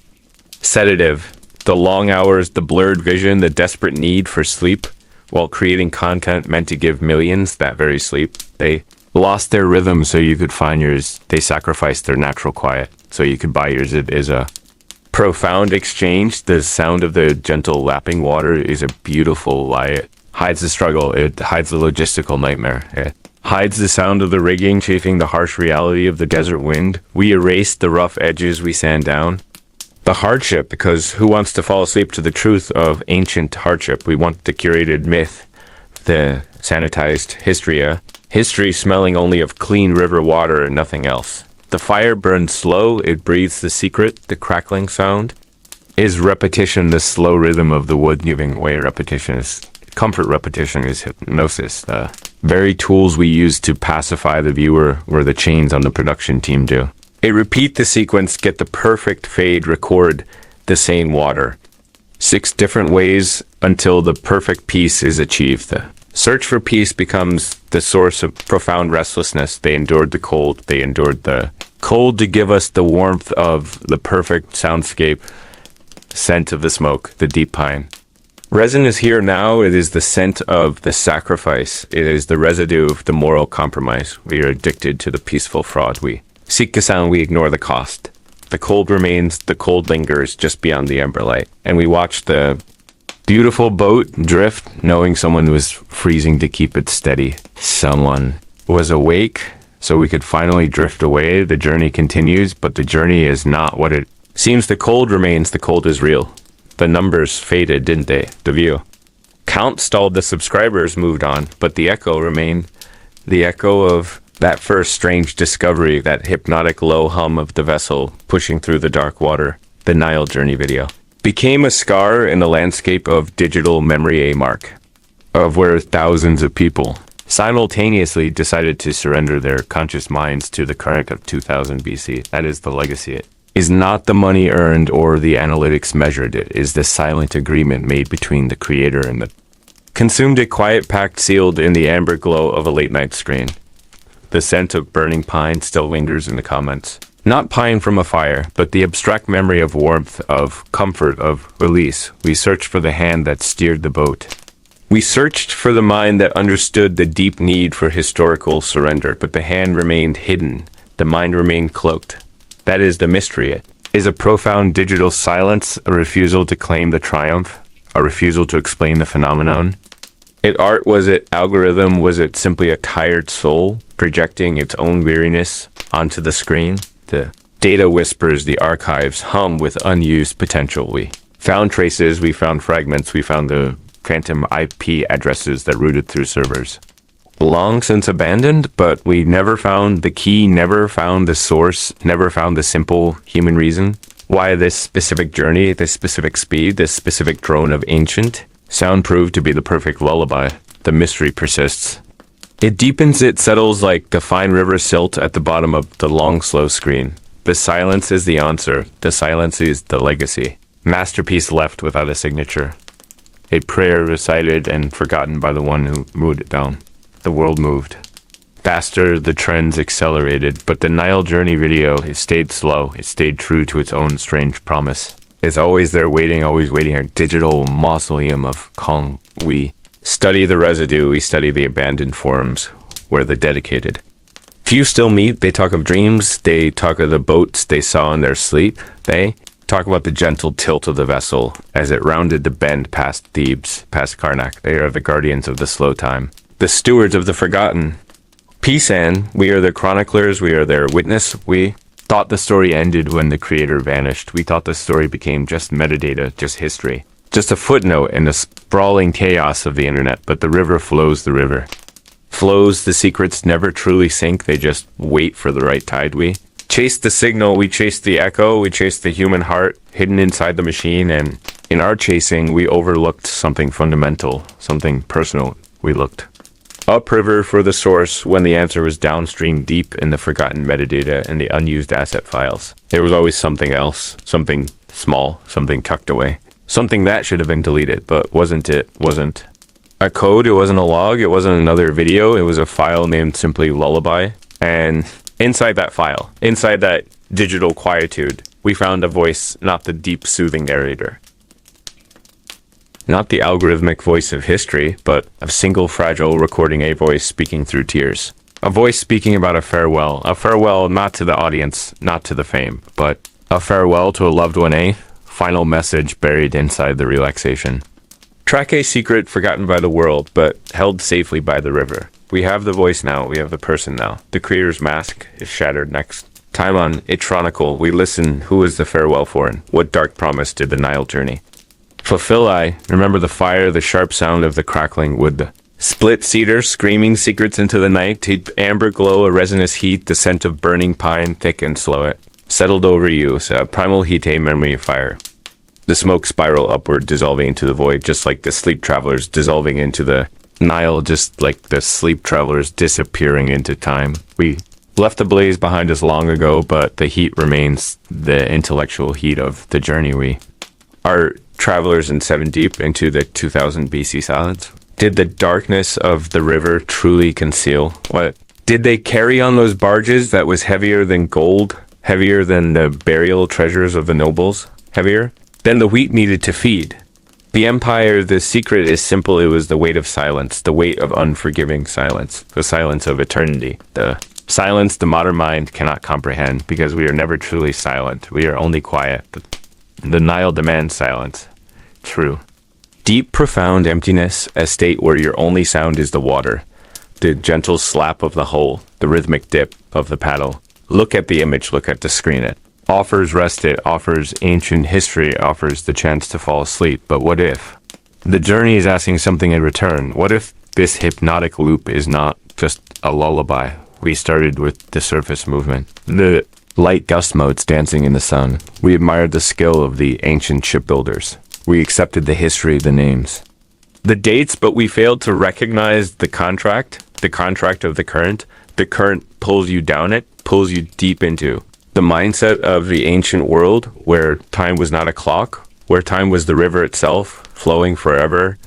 S1: Sedative, the long hours, the blurred vision, the desperate need for sleep, while creating content meant to give millions that very sleep. They lost their rhythm so you could find yours. They sacrificed their natural quiet so you could buy yours. It is a profound exchange. The sound of the gentle lapping water is a beautiful lie. It hides the struggle. It hides the logistical nightmare. It hides the sound of the rigging chafing the harsh reality of the desert wind. We erase the rough edges we sand down. The hardship, because who wants to fall asleep to the truth of ancient hardship? We want the curated myth, the sanitized history smelling only of clean river water and nothing else. The fire burns slow, it breathes the secret, the crackling sound. Is repetition the slow rhythm of the wood giving way? Repetition is comfort, repetition is hypnosis. The very tools we use to pacify the viewer were the chains on the production team do. It repeat the sequence, get the perfect fade, record the same water. 6 different ways until the perfect peace is achieved. The search for peace becomes the source of profound restlessness. They endured the cold. They endured the cold to give us the warmth of the perfect soundscape, scent of the smoke, the deep pine. Resin is here now. It is the scent of the sacrifice. It is the residue of the moral compromise. We are addicted to the peaceful fraud. We seek the sound, we ignore the cost. The cold remains, the cold lingers just beyond the ember light. And we watch the beautiful boat drift, knowing someone was freezing to keep it steady. Someone was awake, so we could finally drift away. The journey continues, but the journey is not what it seems. The cold remains, the cold is real. The numbers faded, didn't they? The view. Count stalled, the subscribers moved on, but the echo remained. The echo of that first strange discovery, that hypnotic low hum of the vessel pushing through the dark water, the Nile journey video, became a scar in the landscape of digital memory, a mark of where thousands of people simultaneously decided to surrender their conscious minds to the current of 2000 BC. That is the legacy. It is not the money earned or the analytics measured. It is the silent agreement made between the creator and the consumed. A quiet pact sealed in the amber glow of a late night screen. The scent of burning pine still lingers in the comments. Not pine from a fire, but the abstract memory of warmth, of comfort, of release. We searched for the hand that steered the boat. We searched for the mind that understood the deep need for historical surrender, but the hand remained hidden. The mind remained cloaked. That is the mystery. It is a profound digital silence, a refusal to claim the triumph, a refusal to explain the phenomenon. It art? Was it algorithm? Was it simply a tired soul projecting its own weariness onto the screen? The data whispers, the archives hum with unused potential. We found traces, we found fragments, we found the phantom IP addresses that routed through servers. Long since abandoned, but we never found the key, never found the source, never found the simple human reason why this specific journey, this specific speed, this specific drone of ancient sound proved to be the perfect lullaby. The mystery persists. It deepens, it settles like the fine river silt at the bottom of the long, slow screen. The silence is the answer. The silence is the legacy. Masterpiece left without a signature. A prayer recited and forgotten by the one who wrote it down. The world moved. Faster, the trends accelerated, but the Nile Journey video, it stayed slow. It stayed true to its own strange promise. It's always there waiting, always waiting, a digital mausoleum of Kong. We study the residue, we study the abandoned forums, where the dedicated few still meet. They talk of dreams, they talk of the boats they saw in their sleep. They talk about the gentle tilt of the vessel as it rounded the bend past Thebes, past Karnak. They are the guardians of the slow time, the stewards of the forgotten. Peace, and we are their chroniclers, we are their witness. We thought the story ended when the creator vanished. We thought the story became just metadata, just history, just a footnote in the sprawling chaos of the internet. But the river flows, the river flows. The secrets never truly sink. They just wait for the right tide. We chase the signal, we chase the echo, we chase the human heart hidden inside the machine. And in our chasing, we overlooked something fundamental, something personal. We looked upriver for the source when the answer was downstream, deep in the forgotten metadata and the unused asset files. There was always something else, something small, something tucked away, something that should have been deleted, but wasn't. It wasn't a code, it wasn't a log, it wasn't another video, it was a file named simply Lullaby. And inside that file, inside that digital quietude, we found a voice, not the deep soothing narrator, not the algorithmic voice of history, but a single fragile recording, a voice speaking through tears. A voice speaking about a farewell not to the audience, not to the fame, but a farewell to a loved one, a final message buried inside the relaxation. Track a secret forgotten by the world, but held safely by the river. We have the voice now, we have the person now. The creator's mask is shattered next. Time on Atronical, we listen, who is the farewell for, and what dark promise did the Nile journey fulfill? I remember the fire, the sharp sound of the crackling wood, the split cedar screaming secrets into the night, the amber glow, a resinous heat, the scent of burning pine, thick and slow, it settled over you, a primal heat, a memory of fire. The smoke spiral upward, dissolving into the void, just like the sleep travelers dissolving into the Nile, just like the sleep travelers disappearing into time. We left the blaze behind us long ago, but the heat remains, the intellectual heat of the journey. We are travelers in 7 deep into the 2000 BC silence. Did the darkness of the river truly conceal what? Did they carry on those barges that was heavier than gold, heavier than the burial treasures of the nobles, heavier than the wheat needed to feed? The empire, the secret is simple. It was the weight of silence, the weight of unforgiving silence, the silence of eternity, the silence the modern mind cannot comprehend, because we are never truly silent. We are only quiet. The Nile demands silence. True. Deep, profound emptiness, a state where your only sound is the water, the gentle slap of the hull, the rhythmic dip of the paddle. Look at the image, look at the screen. It offers rest, it offers ancient history, it offers the chance to fall asleep. But what if? The journey is asking something in return. What if this hypnotic loop is not just a lullaby? We started with the surface movement, the light gust motes dancing in the sun. We admired the skill of the ancient shipbuilders. We accepted the history, the names, the dates, but we failed to recognize the contract of the current. The current pulls you down, it pulls you deep into the mindset of the ancient world, where time was not a clock, where time was the river itself, flowing forever.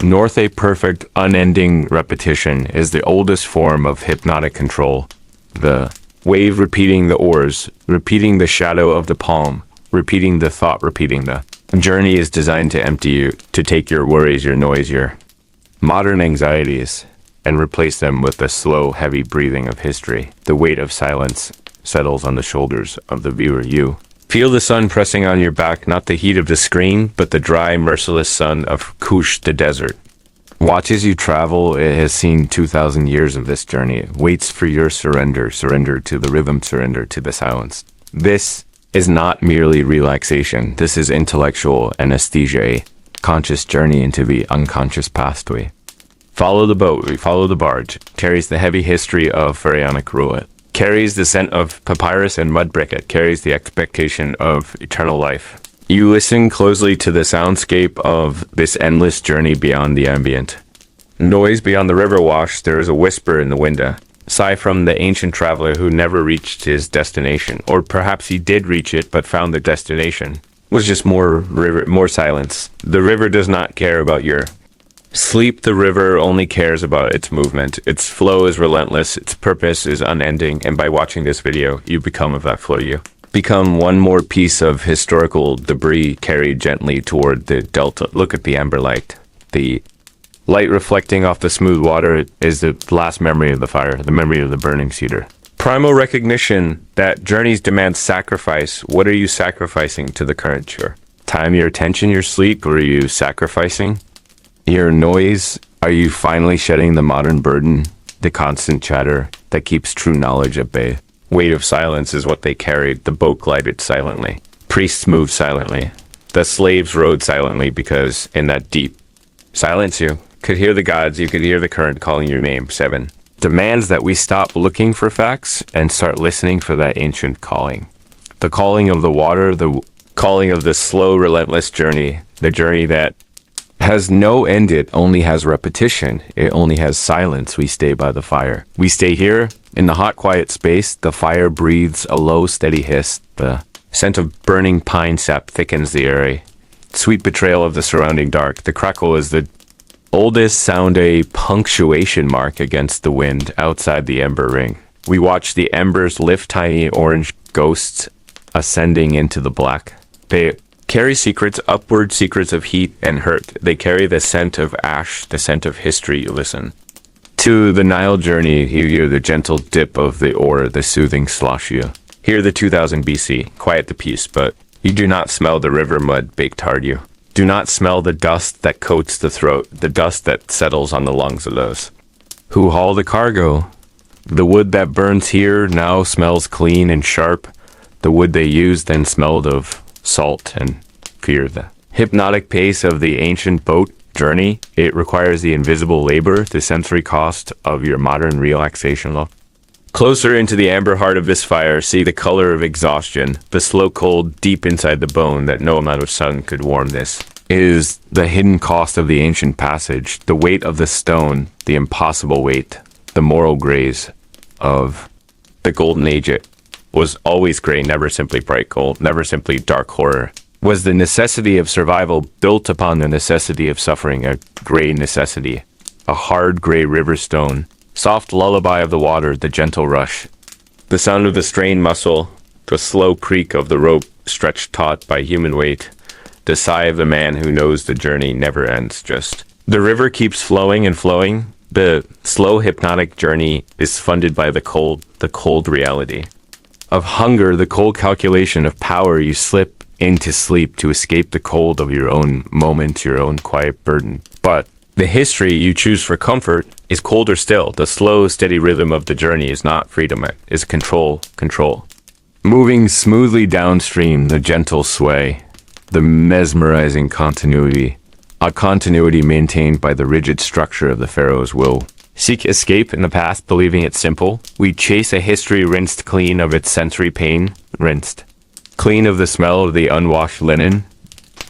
S1: North, a perfect, unending repetition, is the oldest form of hypnotic control. The wave repeating the oars, repeating the shadow of the palm, repeating the thought, repeating the journey is designed to empty you, to take your worries, your noise, your modern anxieties, and replace them with the slow, heavy breathing of history. The weight of silence settles on the shoulders of the viewer. You feel the sun pressing on your back, not the heat of the screen, but the dry, merciless sun of Kush, the desert. Watch as you travel. It has seen 2,000 years of this journey. It waits for your surrender. Surrender to the rhythm, surrender to the silence. This is not merely relaxation. This is intellectual anesthesia, a conscious journey into the unconscious pathway. Follow the boat, we follow the barge. Carries the heavy history of pharaonic rule. It carries the scent of papyrus and mud brick. It carries the expectation of eternal life. You listen closely to the soundscape of this endless journey beyond the ambient noise, beyond the river wash. There is a whisper in the window. Sigh from the ancient traveler who never reached his destination, or perhaps he did reach it but found the destination was just more river, more silence. The river does not care about your sleep. The river only cares about its movement. Its flow is relentless. Its purpose is unending. And by watching this video, you become of that flow. You become one more piece of historical debris carried gently toward the delta. Look at the amber light. The light reflecting off the smooth water is the last memory of the fire, the memory of the burning cedar. Primal recognition that journeys demand sacrifice. What are you sacrificing to the current shore? Time, your attention, your sleep, or are you sacrificing your noise? Are you finally shedding the modern burden, the constant chatter that keeps true knowledge at bay? Weight of silence is what they carried. The boat glided silently. Priests moved silently. The slaves rode silently, because in that deep silence you could hear the gods, you could hear the current calling your name. 7 demands that we stop looking for facts and start listening for that ancient calling. The calling of the water, the calling of the slow, relentless journey, the journey that has no end, it only has repetition, it only has silence. We stay by the fire. We stay here in the hot, quiet space. The fire breathes a low, steady hiss. The scent of burning pine sap thickens the air. Sweet betrayal of the surrounding dark. The crackle is the oldest sound, a punctuation mark against the wind outside the ember ring. We watch the embers lift, tiny orange ghosts ascending into the black. They carry secrets, upward secrets of heat and hurt. They carry the scent of ash, the scent of history. You listen to the Nile journey. You hear the gentle dip of the oar, the soothing slosh. You hear the 2000 BC, quiet the peace, but you do not smell the river mud baked hard. You Do not smell the dust that coats the throat, the dust that settles on the lungs of those who haul the cargo. The wood that burns here now smells clean and sharp. The wood they used then smelled of salt and fear. The hypnotic pace of the ancient boat journey, it requires the invisible labor, the sensory cost of your modern relaxation law. Closer into the amber heart of this fire, see the color of exhaustion, the slow cold deep inside the bone that no amount of sun could warm this. It is the hidden cost of the ancient passage, the weight of the stone, the impossible weight, the moral graze of the golden age. It was always gray, never simply bright gold, never simply dark horror. Was the necessity of survival built upon the necessity of suffering, a gray necessity, a hard gray river stone, soft lullaby of the water, the gentle rush, the sound of the strained muscle, the slow creak of the rope stretched taut by human weight, the sigh of the man who knows the journey never ends. Just the river keeps flowing and flowing. The slow hypnotic journey is funded by the cold reality of hunger, the cold calculation of power. You slip into sleep to escape the cold of your own moment, your own quiet burden. But the history you choose for comfort is colder still. The slow, steady rhythm of the journey is not freedom, it is control. Moving smoothly downstream, the gentle sway, the mesmerizing continuity, a continuity maintained by the rigid structure of the pharaoh's will. Seek escape in the past, believing it simple. We chase a history rinsed clean of its sensory pain, rinsed clean of the smell of the unwashed linen,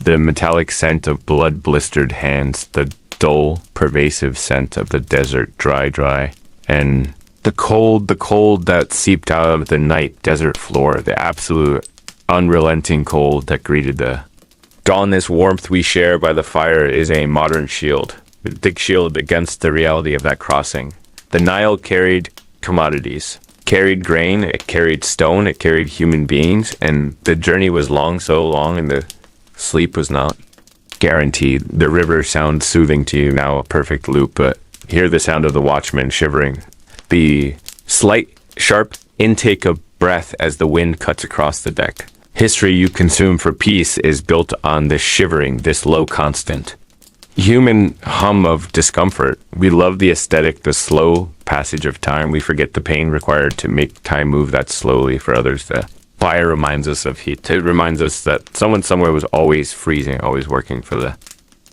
S1: the metallic scent of blood-blistered hands, the dull, pervasive scent of the desert, dry, and the cold that seeped out of the night desert floor, the absolute, unrelenting cold that greeted the dawn. This warmth we share by the fire is a modern shield, a thick shield against the reality of that crossing. The Nile carried commodities, carried grain, it carried stone, it carried human beings, and the journey was long, so long, and the sleep was not guaranteed. The river sounds soothing to you now, a perfect loop, but hear the sound of the watchman shivering, the slight, sharp intake of breath as the wind cuts across the deck. History you consume for peace is built on this shivering, this low constant human hum of discomfort. We love the aesthetic, the slow passage of time. We forget the pain required to make time move that slowly for others. The fire reminds us of heat. It reminds us that someone somewhere was always freezing, always working for the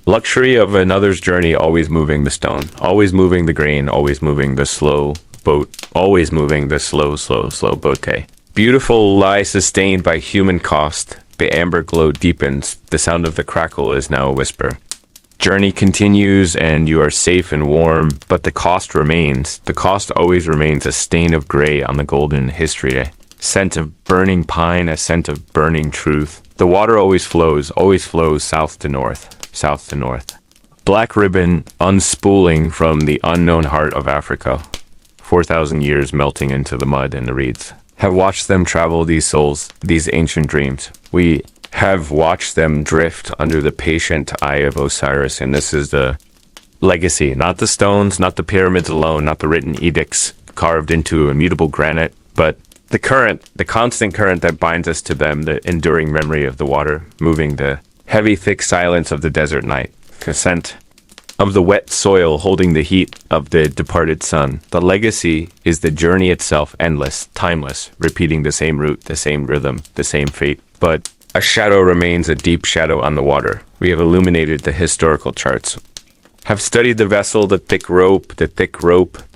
S1: luxury of another's journey, always moving the stone, always moving the grain, always moving the slow boat, always moving the slow boat. Beautiful lie sustained by human cost. The amber glow deepens. The sound of the crackle is now a whisper. Journey continues and you are safe and warm, but the cost remains. The cost always remains a stain of gray on the golden history. Scent of burning pine, a scent of burning truth. The water always flows south to north. Black ribbon unspooling from the unknown heart of Africa. 4,000 years melting into the mud and the reeds. Have watched them travel, these souls, these ancient dreams. We have watched them drift under the patient eye of Osiris, and this is the legacy. Not the stones, not the pyramids alone, not the written edicts carved into immutable granite, but the current, the constant current that binds us to them, the enduring memory of the water, moving the heavy, thick silence of the desert night, the scent of the wet soil holding the heat of the departed sun. The legacy is the journey itself, endless, timeless, repeating the same route, the same rhythm, the same fate, but a shadow remains, a deep shadow on the water. We have illuminated the historical charts, have studied the vessel, the thick rope,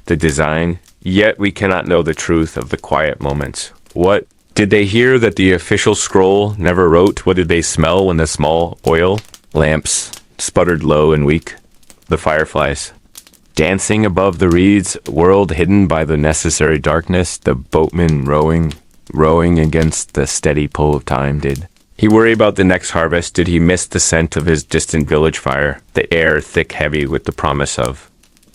S1: the design, yet we cannot know the truth of the quiet moments. What did they hear that the official scroll never wrote? What did they smell when the small oil lamps sputtered low and weak? The fireflies dancing above the reeds, world hidden by the necessary darkness, the boatman rowing against the steady pull of time. Did he worry about the next harvest? Did he miss the scent of his distant village fire? The air thick, heavy with the promise of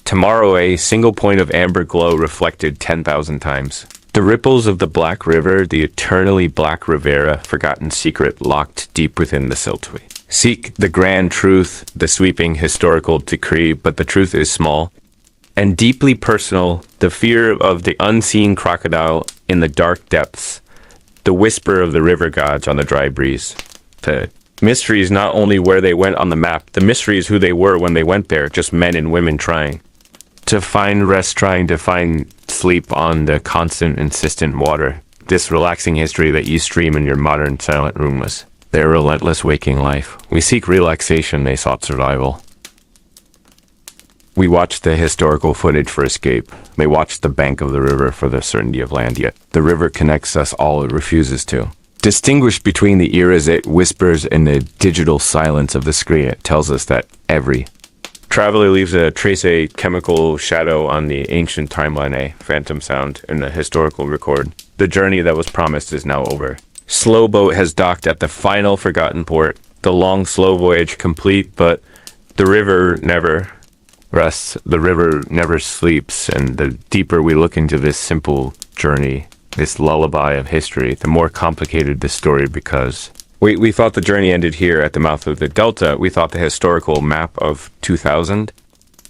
S1: tomorrow, a single point of amber glow reflected 10,000 times. The ripples of the Black River, the eternally black Riviera, forgotten secret locked deep within the silt. Seek the grand truth, the sweeping historical decree, but the truth is small and deeply personal. The fear of the unseen crocodile in the dark depths, the whisper of the river gods on the dry breeze, the Mystery is not only where they went on the map, the mystery is who they were when they went there, just men and women trying to find rest, trying to find sleep on the constant, insistent water. This relaxing history that you stream in your modern silent room was their relentless waking life. We seek relaxation, they sought survival. We watched the historical footage for escape. They watched the bank of the river for the certainty of land, yet the river connects us all, it refuses to. Distinguish between the eras it whispers and the digital silence of the screen. It tells us that every traveler leaves a trace, a chemical shadow on the ancient timeline, a phantom sound in the historical record. The journey that was promised is now over. Slow boat has docked at the final forgotten port. The long, slow voyage complete, but the river never rests. The river never sleeps, and the deeper we look into this simple journey, this lullaby of history, the more complicated the story becomes. We thought the journey ended here at the mouth of the Delta. We thought the historical map of 2000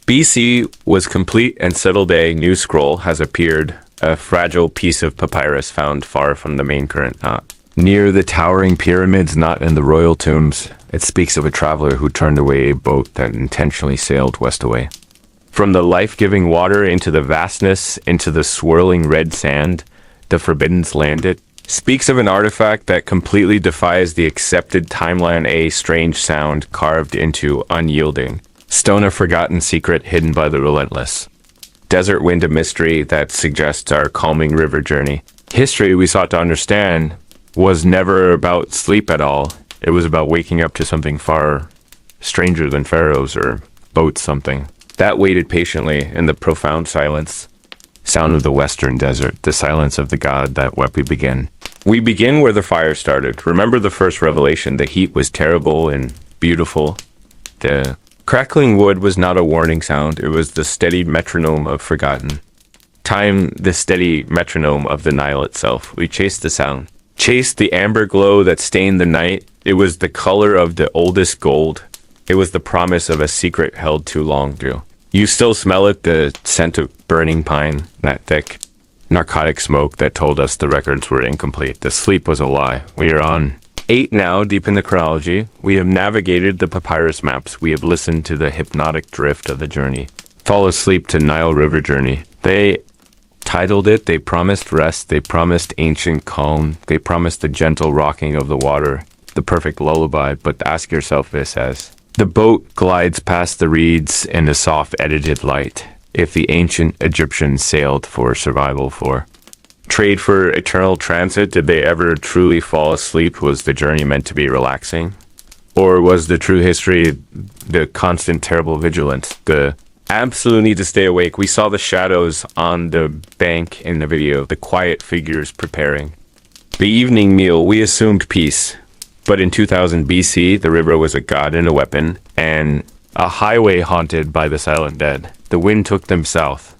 S1: BC was complete and settled. A new scroll has appeared, a fragile piece of papyrus found far from the main current, not near the towering pyramids, not in the royal tombs. It speaks of a traveler who turned away a boat that intentionally sailed west away. From the life-giving water into the vastness, into the swirling red sand, the forbidden land, it speaks of an artifact that completely defies the accepted timeline, a strange sound carved into unyielding stone, a forgotten secret hidden by the relentless desert wind, a mystery that suggests our calming river journey. History we sought to understand was never about sleep at all. It was about waking up to something far stranger than pharaohs or boats, something that waited patiently in the profound silence. Sound of the western desert, the silence of the god that wept. We begin where the fire started. Remember the first revelation. The heat was terrible and beautiful. The crackling wood was not a warning sound. It was the steady metronome of forgotten time, the steady metronome of the Nile itself. We chased the sound, chased the amber glow that stained the night. It was the color of the oldest gold. It was the promise of a secret held too long, Drew. You still smell it, the scent of burning pine, that thick narcotic smoke that told us the records were incomplete. The sleep was a lie. We are on 8 now, deep in the chronology. We have navigated the papyrus maps. We have listened to the hypnotic drift of the journey. Fall asleep to Nile River journey. They titled it, they promised rest, they promised ancient calm, they promised the gentle rocking of the water, the perfect lullaby. But ask yourself this as the boat glides past the reeds in a soft edited light. If the ancient Egyptians sailed for survival, for trade, for eternal transit, did they ever truly fall asleep? Was the journey meant to be relaxing? Or was the true history the constant terrible vigilance, the absolute need to stay awake? We saw the shadows on the bank in the video, the quiet figures preparing. The evening meal, we assumed peace. But in 2000 BC, the river was a god and a weapon, and a highway haunted by the silent dead. The wind took them south.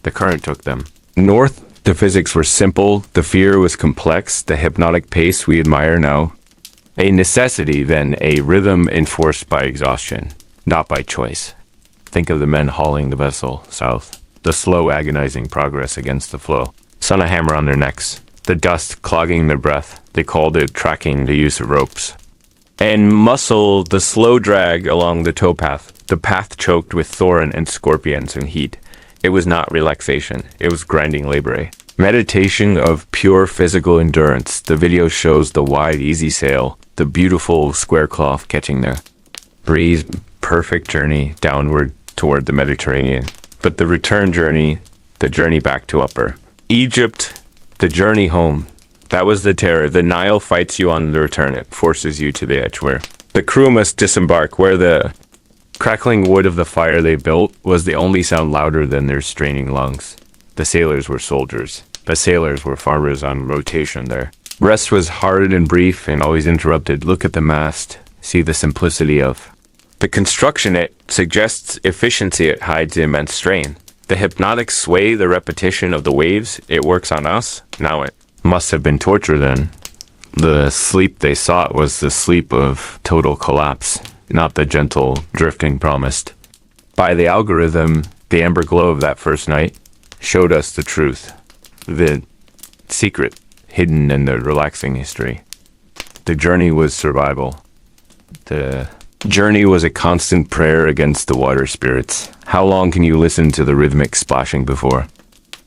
S1: The current took them north. The physics were simple. The fear was complex. The hypnotic pace we admire now. A necessity, then, a rhythm enforced by exhaustion, not by choice. Think of the men hauling the vessel south. The slow, agonizing progress against the flow. Sun a hammer on their necks. The dust clogging their breath. They called it tracking the use of ropes. And muscle, the slow drag along the towpath. The path choked with thorn and scorpions and heat. It was not relaxation. It was grinding labor. Meditation of pure physical endurance. The video shows the wide, easy sail. The beautiful square cloth catching their breeze. Perfect journey downward toward the Mediterranean. But the return journey, the journey back to Upper Egypt, the journey home, that was the terror. The Nile fights you on the return. It forces you to the edge where the crew must disembark, where the crackling wood of the fire they built was the only sound louder than their straining lungs. The sailors were soldiers. The sailors were farmers on rotation there. Rest was hard and brief and always interrupted. Look at the mast. See the simplicity of the construction. It suggests efficiency. It hides immense strain. The hypnotic sway, the repetition of the waves, it works on us. Now it must have been torture then. The sleep they sought was the sleep of total collapse, not the gentle drifting promised. By the algorithm, the amber glow of that first night showed us the truth, the secret hidden in the relaxing history. The journey was survival. The journey was a constant prayer against the water spirits. How long can you listen to the rhythmic splashing before?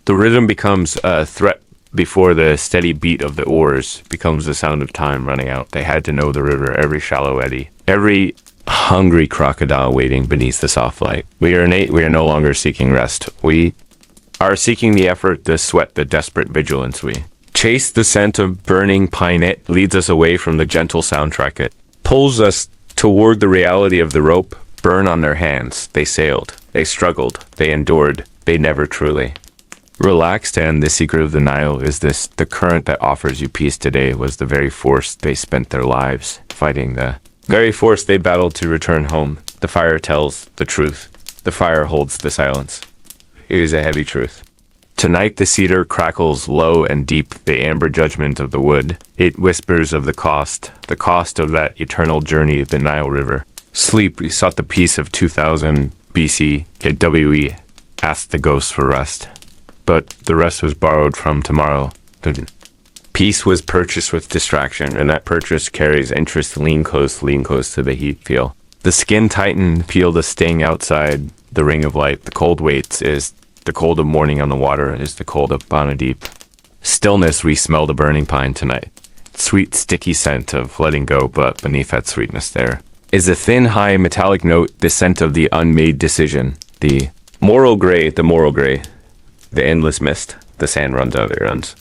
S1: The rhythm becomes a threat before the steady beat of the oars becomes the sound of time running out. They had to know the river, every shallow eddy, every hungry crocodile waiting beneath the soft light. We are no longer seeking rest. We are seeking the effort, the sweat, the desperate vigilance. We chase the scent of burning pine. It leads us away from the gentle soundtrack. It pulls us toward the reality of the rope. Burn on their hands. They sailed. They struggled. They endured. They never truly relaxed. And the secret of the Nile is this: the current that offers you peace today was the very force they spent their lives fighting, the very force they battled to return home. The fire tells the truth. The fire holds the silence. It is a heavy truth. Tonight the cedar crackles low and deep, the amber judgment of the wood. It whispers of the cost of that eternal journey of the Nile River. Sleep, we sought the peace of 2000 BC. KWE asked the ghosts for rest. But the rest was borrowed from tomorrow. Peace was purchased with distraction, and that purchase carries interest. Lean close to the heat. Feel the skin tighten, feel the sting outside the ring of light. The cold waits is the cold of morning on the water, is the cold of Deep. Stillness, we smell the burning pine tonight. Sweet, sticky scent of letting go, but beneath that sweetness there is a thin, high, metallic note, the scent of the unmade decision. The moral gray, the endless mist, the sand runs out of their runs.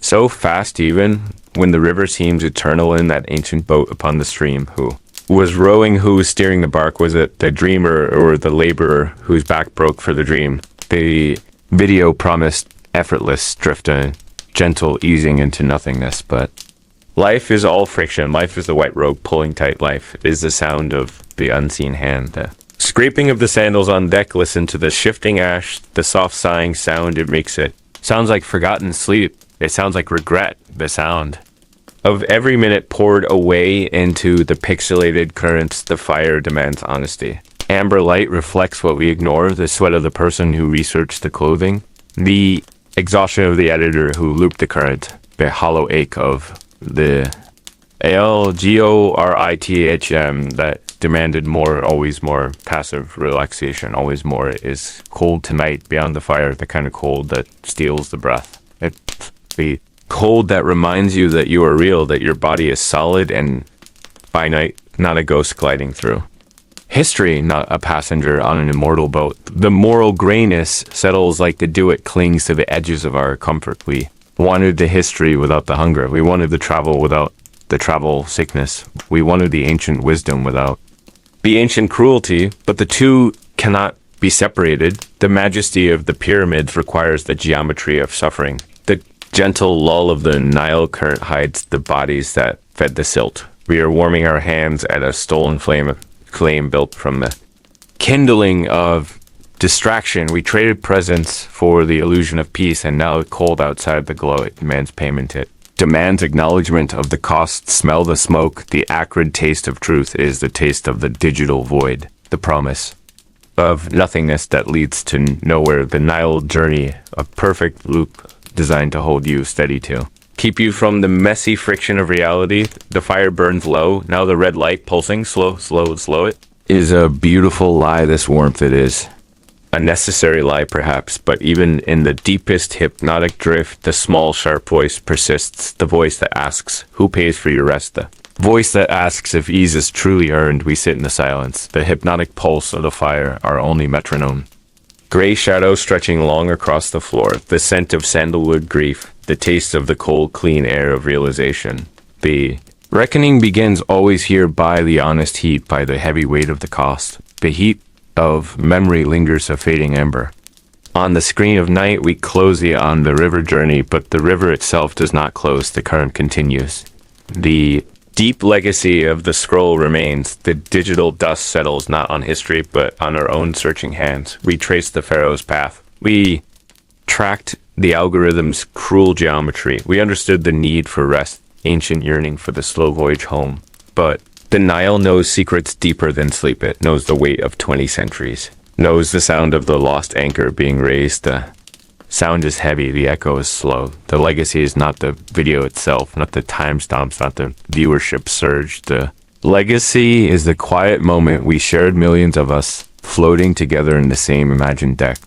S1: So fast even, when the river seems eternal in that ancient boat upon the stream. Who was rowing, who was steering the bark? Was it the dreamer or the laborer whose back broke for the dream? The video promised effortless drift, a gentle easing into nothingness, but life is all friction. Life is the white rope pulling tight. Life is the sound of the unseen hand. The scraping of the sandals on deck. Listen to the shifting ash, the soft sighing sound it makes. It sounds like forgotten sleep. It sounds like regret. The sound of every minute poured away into the pixelated currents. The fire demands honesty. Amber light reflects what we ignore, the sweat of the person who researched the clothing, the exhaustion of the editor who looped the current, the hollow ache of the algorithm that demanded more, always more, passive relaxation, always more. Is cold tonight beyond the fire, the kind of cold that steals the breath. It's the cold that reminds you that you are real, that your body is solid and finite, not a ghost gliding through. History, not a passenger on an immortal boat. The moral grayness settles like the dew. It clings to the edges of our comfort. We wanted the history without the hunger. We wanted the travel without the travel sickness. We wanted the ancient wisdom without the ancient cruelty, but the two cannot be separated. The majesty of the pyramids requires the geometry of suffering. The gentle lull of the Nile current hides the bodies that fed the silt. We are warming our hands at a stolen flame built from the kindling of distraction. We traded presence for the illusion of peace, and now cold outside the glow, it demands payment. It demands acknowledgement of the cost. Smell the smoke. The acrid taste of truth is the taste of the digital void, the promise of nothingness that leads to nowhere. The Nile journey, a perfect loop designed to hold you steady to keep you from the messy friction of reality. The fire burns low. Now the red light pulsing, slow. It is a beautiful lie, this warmth. It is a necessary lie, perhaps, but even in the deepest hypnotic drift, the small, sharp voice persists. The voice that asks, who pays for your rest? The voice that asks if ease is truly earned. We sit in the silence. The hypnotic pulse of the fire, our only metronome. Gray shadow stretching long across the floor. The scent of sandalwood grief. The taste of the cold, clean air of realization. The reckoning begins always here by the honest heat, by the heavy weight of the cost. The heat of memory lingers a fading ember. On the screen of night, we close on the river journey, but the river itself does not close. The current continues. The deep legacy of the scroll remains. The digital dust settles not on history, but on our own searching hands. We trace the pharaoh's path. We tracked the algorithm's cruel geometry. We understood the need for rest, ancient yearning for the slow voyage home. But the Nile knows secrets deeper than sleep. It knows the weight of 20 centuries, knows the sound of the lost anchor being raised. The sound is heavy, the echo is slow. The legacy is not the video itself, not the timestamps, not the viewership surge. The Legacy is the quiet moment we shared, millions of us, floating together in the same imagined deck.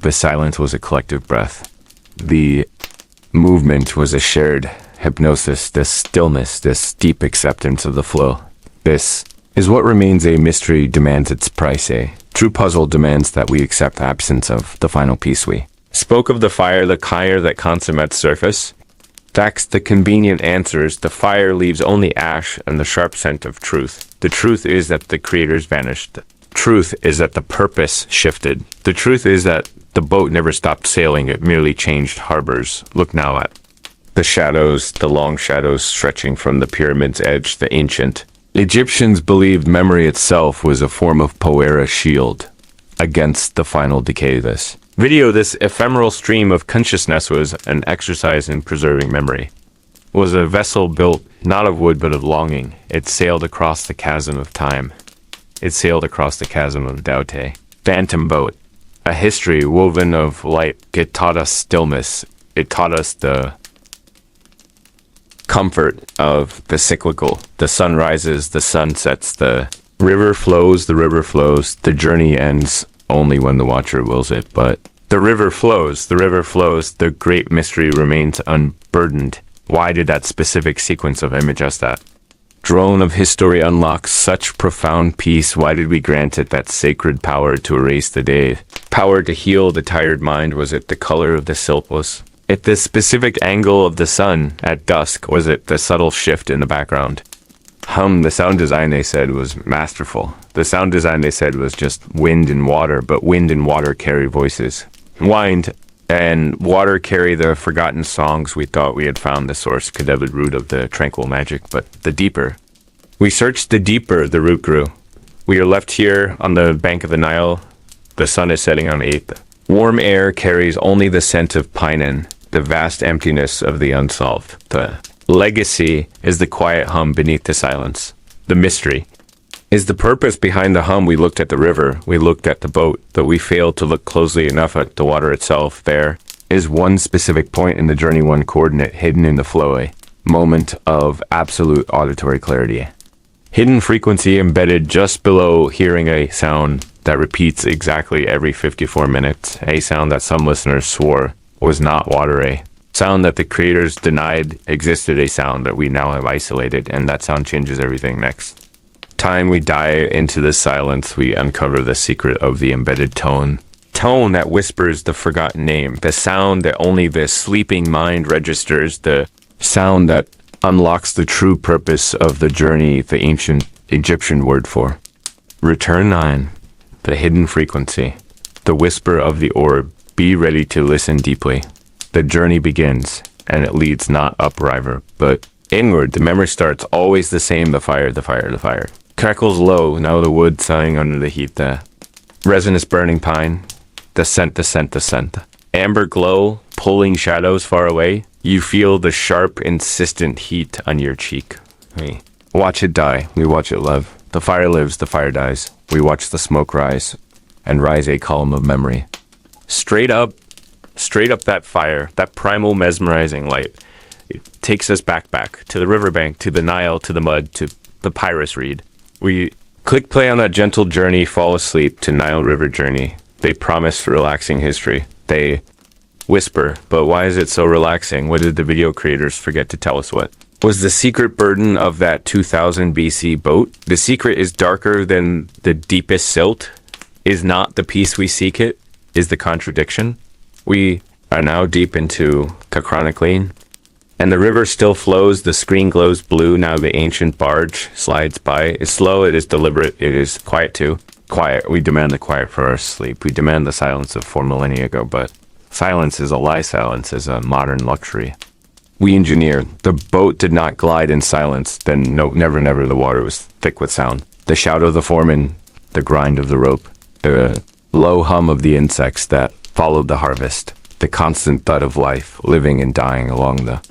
S1: The silence was a collective breath. The movement was a shared hypnosis, this stillness, this deep acceptance of the flow. This is what remains a mystery demands its price. A true puzzle demands that we accept absence of the final piece. We spoke of the fire, the fire that consummates surface. That's the convenient answers. The fire leaves only ash and the sharp scent of truth. The truth is that the creators vanished. The truth is that the purpose shifted. The truth is that the boat never stopped sailing. It merely changed harbors. Look now at the shadows, the long shadows stretching from the pyramid's edge. The ancient Egyptians believed memory itself was a form of poera shield against the final decay. This ephemeral stream of consciousness was an exercise in preserving memory. It was a vessel built not of wood but of longing. It sailed across the chasm of time. It sailed across the chasm of Daute. Phantom boat, a history woven of light. It taught us stillness. It taught us the comfort of the cyclical. The sun rises, the sun sets, the river flows, the journey ends only when the watcher wills it, but the river flows, the great mystery remains unburdened. Why did that specific sequence of images, that drone of history unlocks such profound peace? Why did we grant it that sacred power to erase the day? Power to heal the tired mind? Was it the color of the silt? Was it the specific angle of the sun at dusk? Was it the subtle shift in the background? The sound design, they said, was masterful. The sound design, they said, was just wind and water, but wind and water carry voices. Wind and water carry the forgotten songs. We thought we had found the source, cadavered root of the tranquil magic, but the deeper. We searched the deeper, the root grew. We are left here on the bank of the Nile. The sun is setting on 8th. Warm air carries only the scent of pinen, the vast emptiness of the unsolved. The legacy is the quiet hum beneath the silence. The mystery is the purpose behind the hum. We looked at the river, we looked at the boat, but we failed to look closely enough at the water itself. There is one specific point in the journey, one coordinate hidden in the flow, a moment of absolute auditory clarity. Hidden frequency embedded just below hearing a sound that repeats exactly every 54 minutes, a sound that some listeners swore was not water, a sound that the creators denied existed, a sound that we now have isolated, and that sound changes everything. Next time we dive into the silence, we uncover the secret of the embedded tone that whispers the forgotten name, the sound that only the sleeping mind registers, the sound that unlocks the true purpose of the journey, the ancient Egyptian word for return 9, the hidden frequency, the whisper of the orb. Be ready to listen deeply. The journey begins, and it leads not upriver, but inward. The memory starts always the same. The fire. Crackles low, now the wood sighing under the heat. The resinous burning pine. The scent. Amber glow, pulling shadows far away. You feel the sharp, insistent heat on your cheek. We watch it die. We watch it live. The fire lives, the fire dies. We watch the smoke rise, and rise a column of memory. Straight up that fire, that primal mesmerizing light. It takes us back to the riverbank, to the Nile, to the mud, to the papyrus reed. We click play on that gentle journey, fall asleep to Nile River journey. They promise relaxing history. They whisper, but why is it so relaxing? What did the video creators forget to tell us? What was the secret burden of that 2000 BC boat? The secret is darker than the deepest silt, is not the peace we seek, it is the contradiction. We are now deep into the chronicling, and the river still flows. The screen glows blue. Now the ancient barge slides by. It's slow, it is deliberate, it is quiet too. Quiet. We demand the quiet for our sleep. We demand the silence of 4 millennia ago, but silence is a lie. Silence is a modern luxury. We engineer. The boat did not glide in silence. Then never the water was thick with sound. The shout of the foreman, the grind of the rope, the low hum of the insects that followed the harvest, the constant thud of life living and dying along the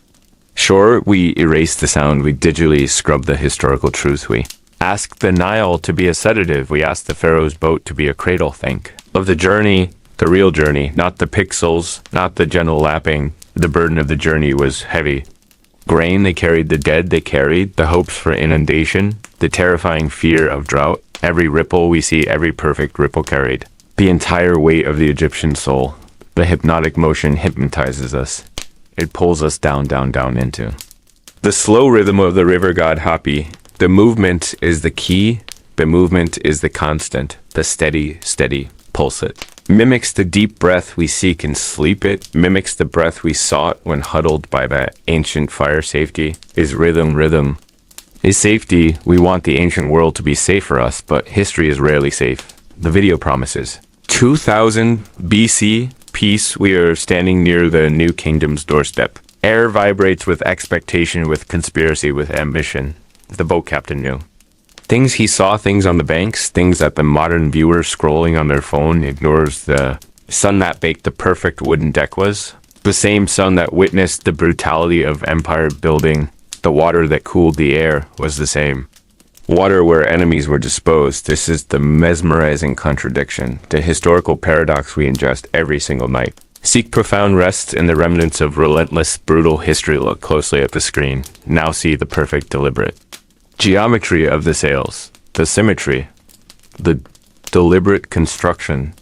S1: shore. We erase the sound. We digitally scrub the historical truth. We ask the Nile to be a sedative. We ask the pharaoh's boat to be a cradle. Think of the journey, the real journey, not the pixels, not the gentle lapping. The burden of the journey was heavy. grain, they carried the dead, they carried the hopes for inundation, the terrifying fear of drought. Every ripple we see, every perfect ripple carried the entire weight of the Egyptian soul. The hypnotic motion hypnotizes us. It pulls us down, down, down into the slow rhythm of the river god Hapi. The movement is the key. The movement is the constant. The steady, steady pulsate. Mimics the deep breath we seek in sleep. It mimics the breath we sought when huddled by that ancient fire. Safety is rhythm. Rhythm is safety. We want the ancient world to be safe for us, but history is rarely safe. The video promises 2000 BC. Peace. We are standing near the new kingdom's doorstep. Air vibrates with expectation, with conspiracy, with ambition. The boat captain knew. Things he saw, things on the banks, things that the modern viewer scrolling on their phone ignores. The sun that baked the perfect wooden deck was the same sun that witnessed the brutality of empire building. The water that cooled the air was the same. Water where enemies were disposed. This is the mesmerizing contradiction, the historical paradox we ingest every single night. Seek profound rest in the remnants of relentless, brutal history. Look closely at the screen. Now see the perfect, deliberate geometry of the sails, the symmetry, the deliberate construction.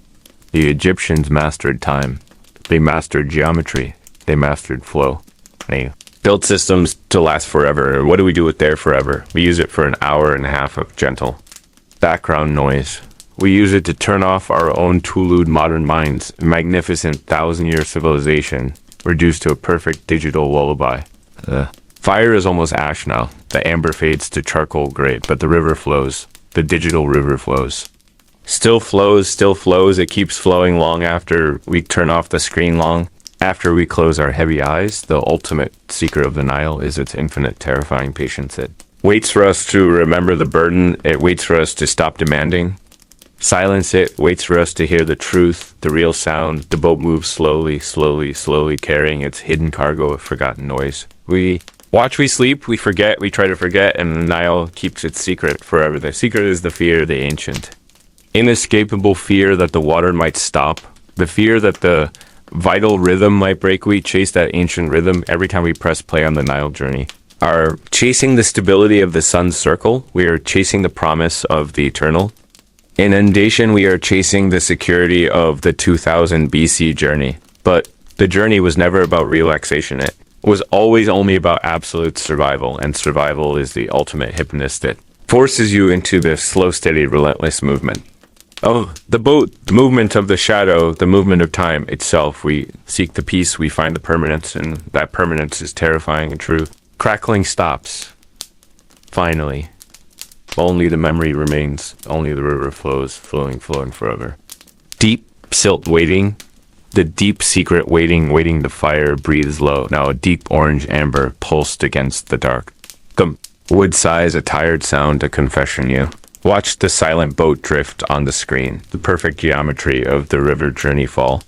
S1: The Egyptians mastered time. They mastered geometry. They mastered flow. They built systems to last forever. What do we do with their forever? We use it for an hour and a half of gentle background noise. We use it to turn off our own Tulu'd modern minds. A magnificent 1,000-year civilization reduced to a perfect digital lullaby. Fire is almost ash now. The amber fades to charcoal gray, but the river flows. The digital river flows. Still flows, still flows. It keeps flowing long after we turn off the screen, long after we close our heavy eyes. The ultimate secret of the Nile is its infinite, terrifying patience. It waits for us to remember the burden. It waits for us to stop demanding. Silence. It waits for us to hear the truth, the real sound. The boat moves slowly, slowly, slowly, carrying its hidden cargo of forgotten noise. We watch, we sleep, we forget, we try to forget, and the Nile keeps its secret forever. The secret is the fear of the ancient. Inescapable fear that the water might stop. The fear that the vital rhythm might break. We chase that ancient rhythm every time we press play on the Nile journey. Are chasing the stability of the sun's circle. We are chasing the promise of the eternal. Inundation, we are chasing the security of the 2000 BC journey. But the journey was never about relaxation. It was always only about absolute survival, and survival is the ultimate hypnotist that forces you into the slow, steady, relentless movement. Oh, the boat, the movement of the shadow, the movement of time itself. We seek the peace, we find the permanence, and that permanence is terrifying and true. Crackling stops. Finally. Only the memory remains. Only the river flows, flowing, flowing forever. Deep silt waiting. The deep secret waiting. The fire breathes low. Now a deep orange amber pulsed against the dark. The wood sighs, a tired sound, a confession. You watch the silent boat drift on the screen. The perfect geometry of the river journey fall.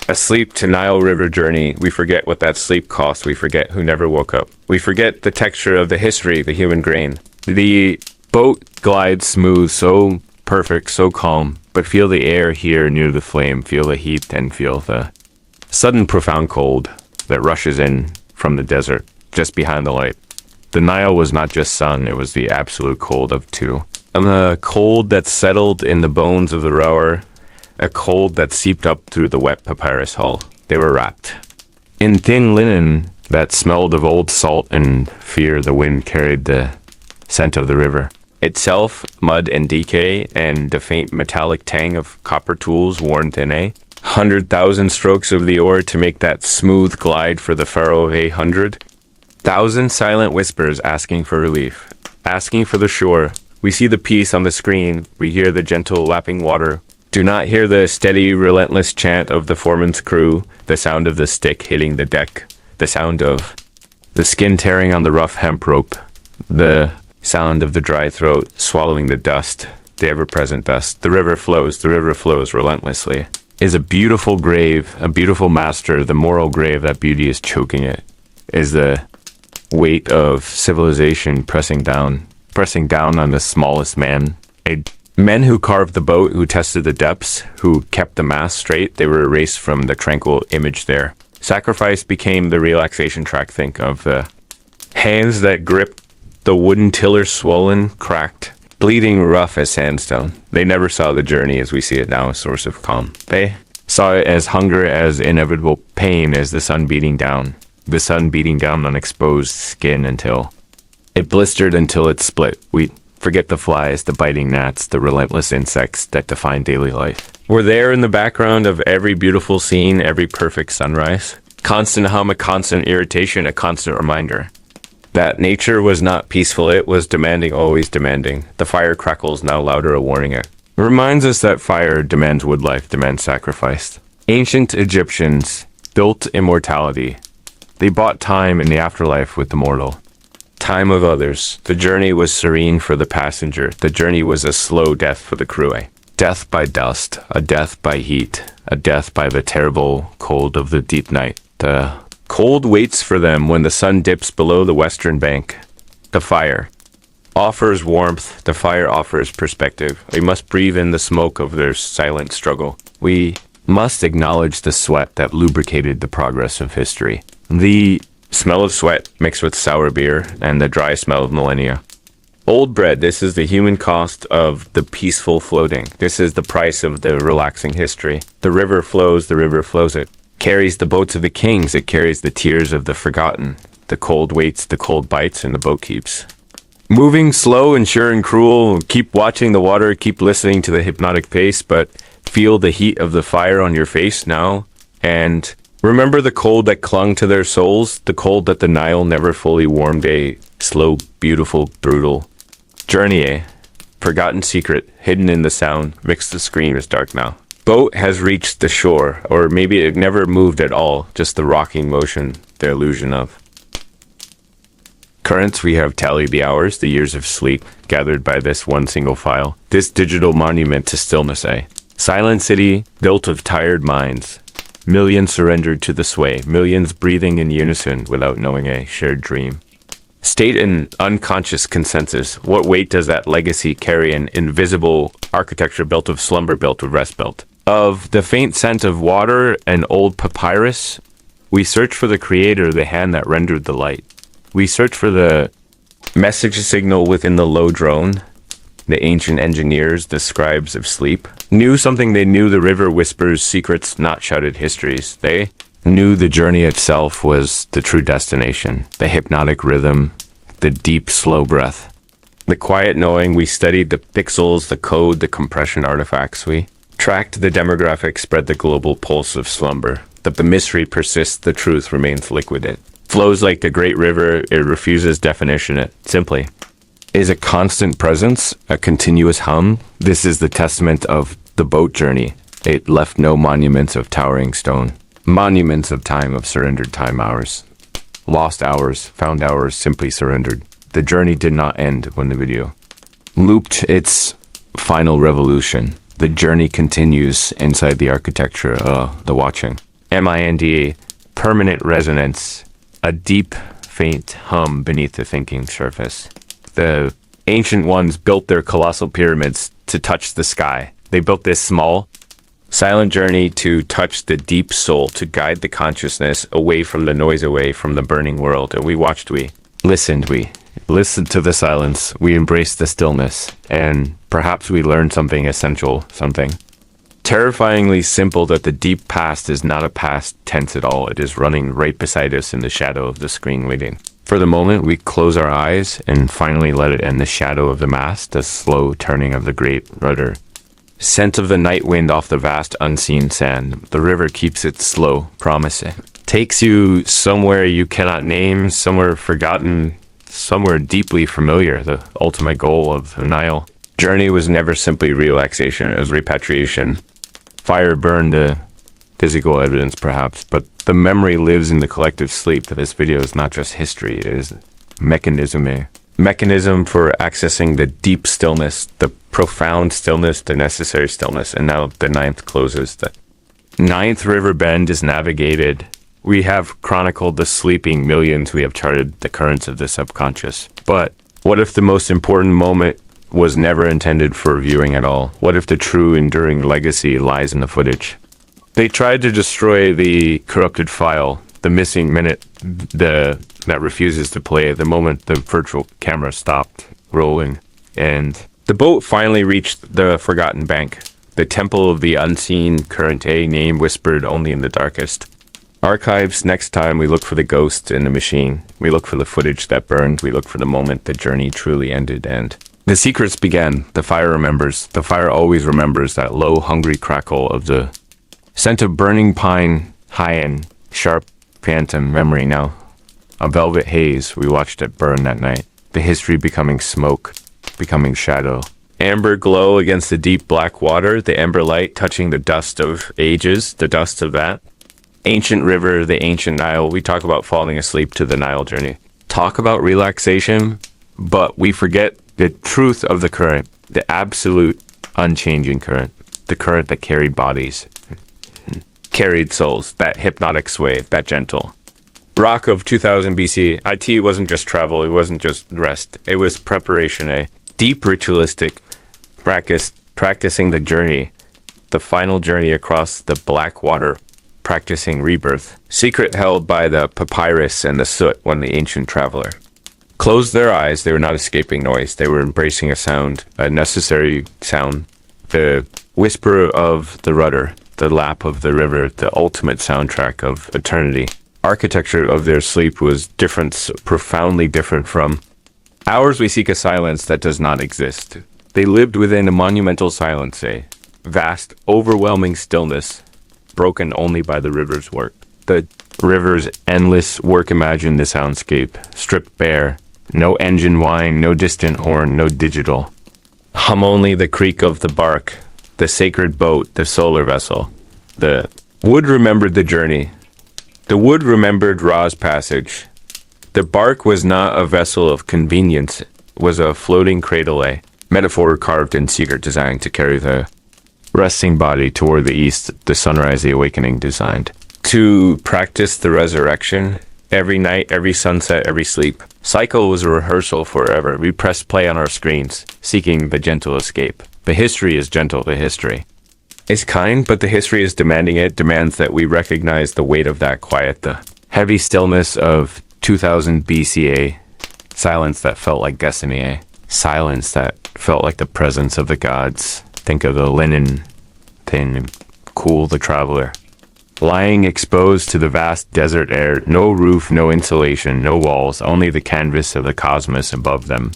S1: Asleep to Nile River journey. We forget what that sleep cost. We forget who never woke up. We forget the texture of the history, the human grain. The boat glides smooth, so perfect, so calm, but feel the air here near the flame, feel the heat, and feel the sudden profound cold that rushes in from the desert, just behind the light. The Nile was not just sun, it was the absolute cold of two. And the cold that settled in the bones of the rower, a cold that seeped up through the wet papyrus hull. They were wrapped in thin linen that smelled of old salt and fear. The wind carried the scent of the river itself, mud and decay, and the faint metallic tang of copper tools worn thin. 100,000 strokes of the oar to make that smooth glide for the pharaoh of 800. 1,000 silent whispers asking for relief, asking for the shore. We see the peace on the screen. We hear the gentle lapping water. Do not hear the steady, relentless chant of the foreman's crew, the sound of the stick hitting the deck, the sound of the skin tearing on the rough hemp rope, the sound of the dry throat swallowing the dust, the ever-present dust. The river flows relentlessly. Is a beautiful grave, a beautiful master. The moral grave, that beauty is choking it. Is the weight of civilization pressing down on the smallest man. Men who carved the boat, who tested the depths, who kept the mast straight, they were erased from the tranquil image there. Sacrifice became the relaxation track. Think of the Hands that grip the wooden tiller swollen, cracked, bleeding rough as sandstone. They never saw the journey as we see it now, a source of calm. They saw it as hunger, as inevitable pain, as the sun beating down. The sun beating down on exposed skin until it blistered, until it split. We forget the flies, the biting gnats, the relentless insects that define daily life. We're there in the background of every beautiful scene, every perfect sunrise. Constant hum, a constant irritation, a constant reminder that nature was not peaceful, it was demanding, always demanding. The fire crackles, now louder, a warning. It reminds us that fire demands wood life, demands sacrifice. Ancient Egyptians built immortality. They bought time in the afterlife with the mortal. Time of others. The journey was serene for the passenger. The journey was a slow death for the crew. A death by dust, a death by heat, a death by the terrible cold of the deep night. The cold waits for them when the sun dips below the western bank. The fire offers warmth. The fire offers perspective. We must breathe in the smoke of their silent struggle. We must acknowledge the sweat that lubricated the progress of history. The smell of sweat mixed with sour beer and the dry smell of millennia. Old bread, this is the human cost of the peaceful floating. This is the price of the relaxing history. The river flows it. Carries the boats of the kings, it carries the tears of the forgotten. The cold waits, the cold bites, and the boat keeps moving slow and sure and cruel. Keep watching the water, keep listening to the hypnotic pace, but feel the heat of the fire on your face now. And remember the cold that clung to their souls, the cold that the Nile never fully warmed. A slow, beautiful, brutal journey, a forgotten secret, hidden in the sound. Mixed the screen is dark now. Boat has reached the shore, or maybe it never moved at all, just the rocking motion, the illusion of. Currents, we have tallied the hours, the years of sleep, gathered by this one single file. This digital monument to stillness, a silent city built of tired minds. Millions surrendered to the sway, millions breathing in unison without knowing, a shared dream. State and unconscious consensus. What weight does that legacy carry? An invisible architecture built of slumber, built of rest, built of the faint scent of water and old papyrus. We search for the creator, the hand that rendered the light. We search for the message signal within the low drone. The ancient engineers, the scribes of sleep, knew something. They knew the river whispers secrets, not shouted histories. They knew the journey itself was the true destination. The hypnotic rhythm, the deep, slow breath. The quiet knowing. We studied the pixels, the code, the compression artifacts. We tracked the demographics, spread the global pulse of slumber. The mystery persists, the truth remains liquid. It flows like the great river, it refuses definition. It simply is a constant presence, a continuous hum. This is the testament of the boat journey. It left no monuments of towering stone. Monuments of time, of surrendered time, hours. Lost hours, found hours, simply surrendered. The journey did not end when the video looped its final revolution. The journey continues inside the architecture, the watching. MINDA, permanent resonance, a deep, faint hum beneath the thinking surface. The ancient ones built their colossal pyramids to touch the sky. They built this small, silent journey to touch the deep soul, to guide the consciousness away from the noise, away from the burning world. And we watched, we listened to the silence, we embraced the stillness, and perhaps we learned something essential, something terrifyingly simple, that the deep past is not a past tense at all. It is running right beside us in the shadow of the screen, waiting. For the moment, we close our eyes and finally let it end. The shadow of the mast, the slow turning of the great rudder. Scent of the night wind off the vast unseen sand. The river keeps it slow, promising. Takes you somewhere you cannot name, somewhere forgotten, somewhere deeply familiar. The ultimate goal of the Nile journey was never simply relaxation, it was repatriation. Fire burned the physical evidence, perhaps, but the memory lives in the collective sleep. That this video is not just history, it is mechanism for accessing the deep stillness, the profound stillness, the necessary stillness. And now the ninth closes. The ninth river bend is navigated. We have chronicled the sleeping millions. We have charted the currents of the subconscious. But what if the most important moment was never intended for viewing at all? What if the true enduring legacy lies in the footage? They tried to destroy the corrupted file. the missing minute, that refuses to play, the moment the virtual camera stopped rolling. And the boat finally reached the forgotten bank, the temple of the unseen current, a name whispered only in the darkest. Archives, next time we look for the ghost in the machine. We look for the footage that burned. We look for the moment the journey truly ended. And the secrets began. The fire remembers. The fire always remembers that low, hungry crackle of the scent of burning pine, high and sharp phantom memory now. A velvet haze, we watched it burn that night. The history becoming smoke, becoming shadow. Amber glow against the deep black water, the amber light touching the dust of ages, the dust of that. Ancient river, the ancient Nile. We talk about falling asleep to the Nile journey. Talk about relaxation, but we forget the truth of the current, the absolute unchanging current, the current that carried bodies, carried souls, that hypnotic sway, that gentle. Rock of 2000 BC, IT wasn't just travel, it wasn't just rest, it was preparation, a deep ritualistic practicing the journey, the final journey across the black water, practicing rebirth, secret held by the papyrus and the soot when the ancient traveler closed their eyes. They were not escaping noise, they were embracing a sound, a necessary sound, the whisper of the rudder, the lap of the river, the ultimate soundtrack of eternity. Architecture of their sleep was different, profoundly different from ours. We seek a silence that does not exist. They lived within a monumental silence, a vast, overwhelming stillness, broken only by the river's work. The river's endless work. Imagine the soundscape, stripped bare, no engine whine, no distant horn, no digital. Hum only the creak of the bark, the sacred boat, the solar vessel. The wood remembered the journey. The wood remembered Ra's passage. The bark was not a vessel of convenience, it was a floating cradle, a metaphor carved in secret design to carry the resting body toward the east, the sunrise, the awakening designed. To practice the resurrection, every night, every sunset, every sleep. Cycle was a rehearsal forever. We pressed play on our screens, seeking the gentle escape. The history is gentle, the history is kind, but the history is demanding. It demands that we recognize the weight of that quiet, the heavy stillness of 2000 BCA, silence that felt like destiny, silence that felt like the presence of the gods. Think of the linen thin, cool, the traveler. Lying exposed to the vast desert air, no roof, no insulation, no walls, only the canvas of the cosmos above them.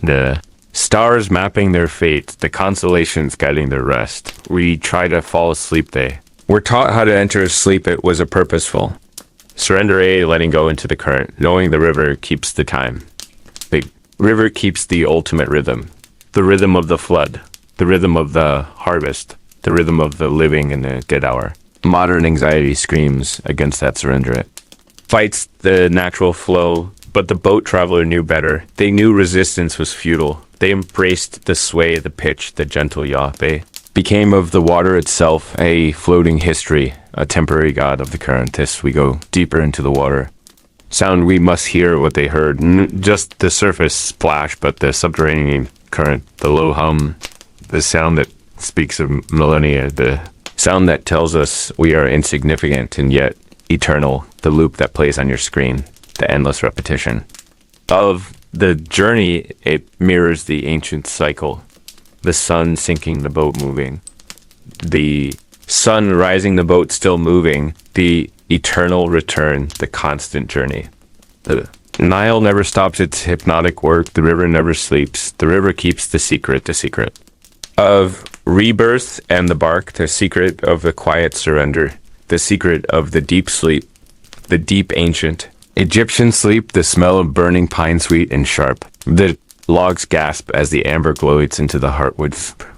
S1: The stars mapping their fate, the constellations guiding their rest. We try to fall asleep, they were taught how to enter sleep. It was a purposeful surrender, a letting go into the current, knowing the river keeps the time. The river keeps the ultimate rhythm, the rhythm of the flood, the rhythm of the harvest, the rhythm of the living in the dead hour. Modern anxiety screams against that surrender. It fights the natural flow, but the boat traveler knew better. They knew resistance was futile. They embraced the sway, the pitch, the gentle yaw. They became of the water itself a floating history, a temporary god of the current. This we go deeper into the water. Sound, we must hear what they heard. Just the surface splash, but the subterranean current, the low hum, the sound that speaks of millennia, the sound that tells us we are insignificant and yet eternal, the loop that plays on your screen, the endless repetition of the journey. It mirrors the ancient cycle, the sun sinking, the boat moving, the sun rising, the boat still moving, the eternal return, the constant journey. The Nile never stops its hypnotic work. The river never sleeps. The river keeps the secret of rebirth and the bark, the secret of the quiet surrender, the secret of the deep sleep, the deep ancient Egyptian sleep, the smell of burning pine sweet and sharp. The logs gasp as the amber glows into the heartwood.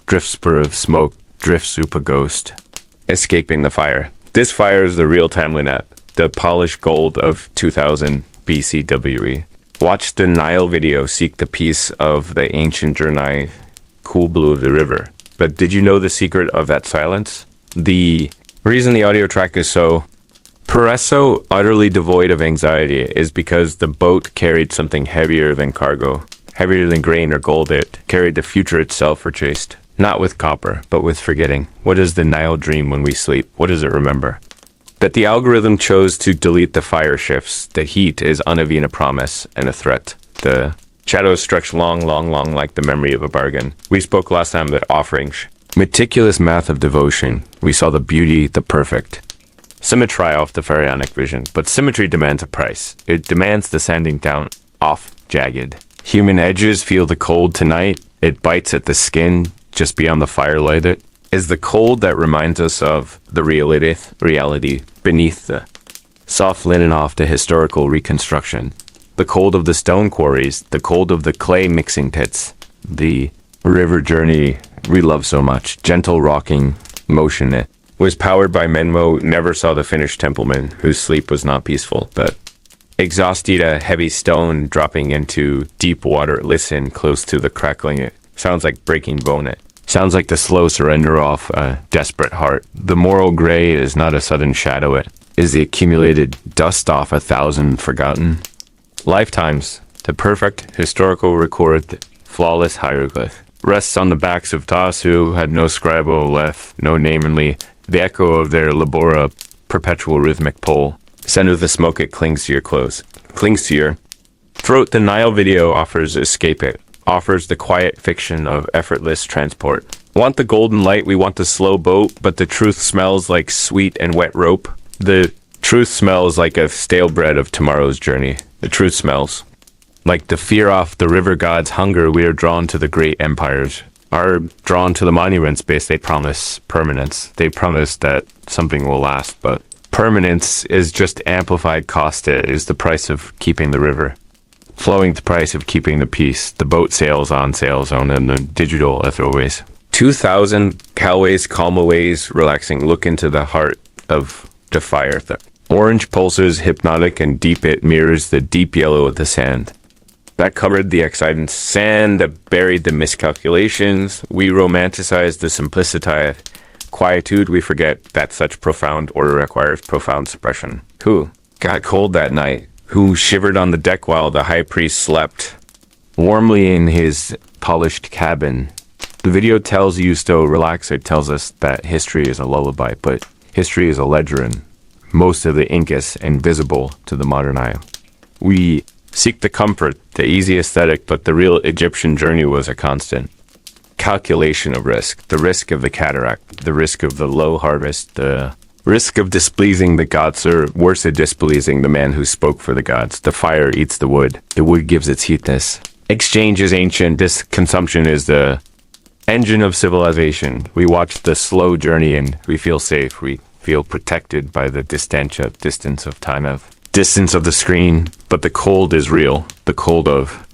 S1: Drift spur of smoke, drifts up a ghost, escaping the fire. This fire is the real-time Lynette, the polished gold of 2000 BCWE. Watch the Nile video, seek the peace of the ancient journey, cool blue of the river. But did you know the secret of that silence? The reason the audio track is so utterly devoid of anxiety is because the boat carried something heavier than cargo, heavier than grain or gold. It carried the future itself retraced, not with copper, but with forgetting. What is the Nile dream when we sleep? What does it remember? That the algorithm chose to delete the fire shifts. The heat is unavailing a promise and a threat. The shadows stretch long, long, long like the memory of a bargain. We spoke last time that offerings. Meticulous math of devotion. We saw the beauty, the perfect. Symmetry of the pharaonic vision. But symmetry demands a price. It demands the sanding down off jagged. Human edges feel the cold tonight. It bites at the skin just beyond the firelight. It is the cold that reminds us of the reality beneath the soft linen of the historical reconstruction. The cold of the stone quarries, the cold of the clay mixing pits, the river journey we love so much, gentle rocking motion. It was powered by men who never saw the finished templeman, whose sleep was not peaceful, but exhausted a heavy stone dropping into deep water. Listen close to the crackling. It sounds like breaking bone. It sounds like the slow surrender of a desperate heart. The moral gray is not a sudden shadow. It is the accumulated dust off 1,000 forgotten lifetimes. The perfect historical record, the flawless hieroglyph, rests on the backs of those who had no scribo left, no namely, the echo of their labora, perpetual rhythmic pull. Scent of the smoke, it clings to your clothes, clings to your throat. The Nile video offers escape. It offers the quiet fiction of effortless transport. Want the golden light, we want the slow boat, but the truth smells like sweet and wet rope. The truth smells like a stale bread of tomorrow's journey. The truth smells like the fear of the river god's hunger. We are drawn to the great empires, are drawn to the monuments base. They promise permanence. They promise that something will last, but permanence is just amplified cost. It is the price of keeping the river flowing, the price of keeping the peace. The boat sails on and the digital etherealways. 2,000 cowways, calmaways, relaxing. Look into the heart of the fire. The orange pulses, hypnotic and deep. It mirrors the deep yellow of the sand that covered the excitant sand that buried the miscalculations. We romanticize the simplicity of quietude. We forget that such profound order requires profound suppression. Who got cold that night? Who shivered on the deck while the high priest slept warmly in his polished cabin? The video tells you to relax. It tells us that history is a lullaby, but history is a ledger, and most of the ink is invisible to the modern eye. We seek the comfort, the easy aesthetic, but the real Egyptian journey was a constant calculation of risk. The risk of the cataract, the risk of the low harvest, the risk of displeasing the gods, or worse, of displeasing the man who spoke for the gods. The fire eats the wood. The wood gives its heatness. Exchange is ancient. This consumption is the engine of civilization. We watch the slow journey and we feel safe. We feel protected by the distance of time, of distance of the screen. But the cold is real. The cold of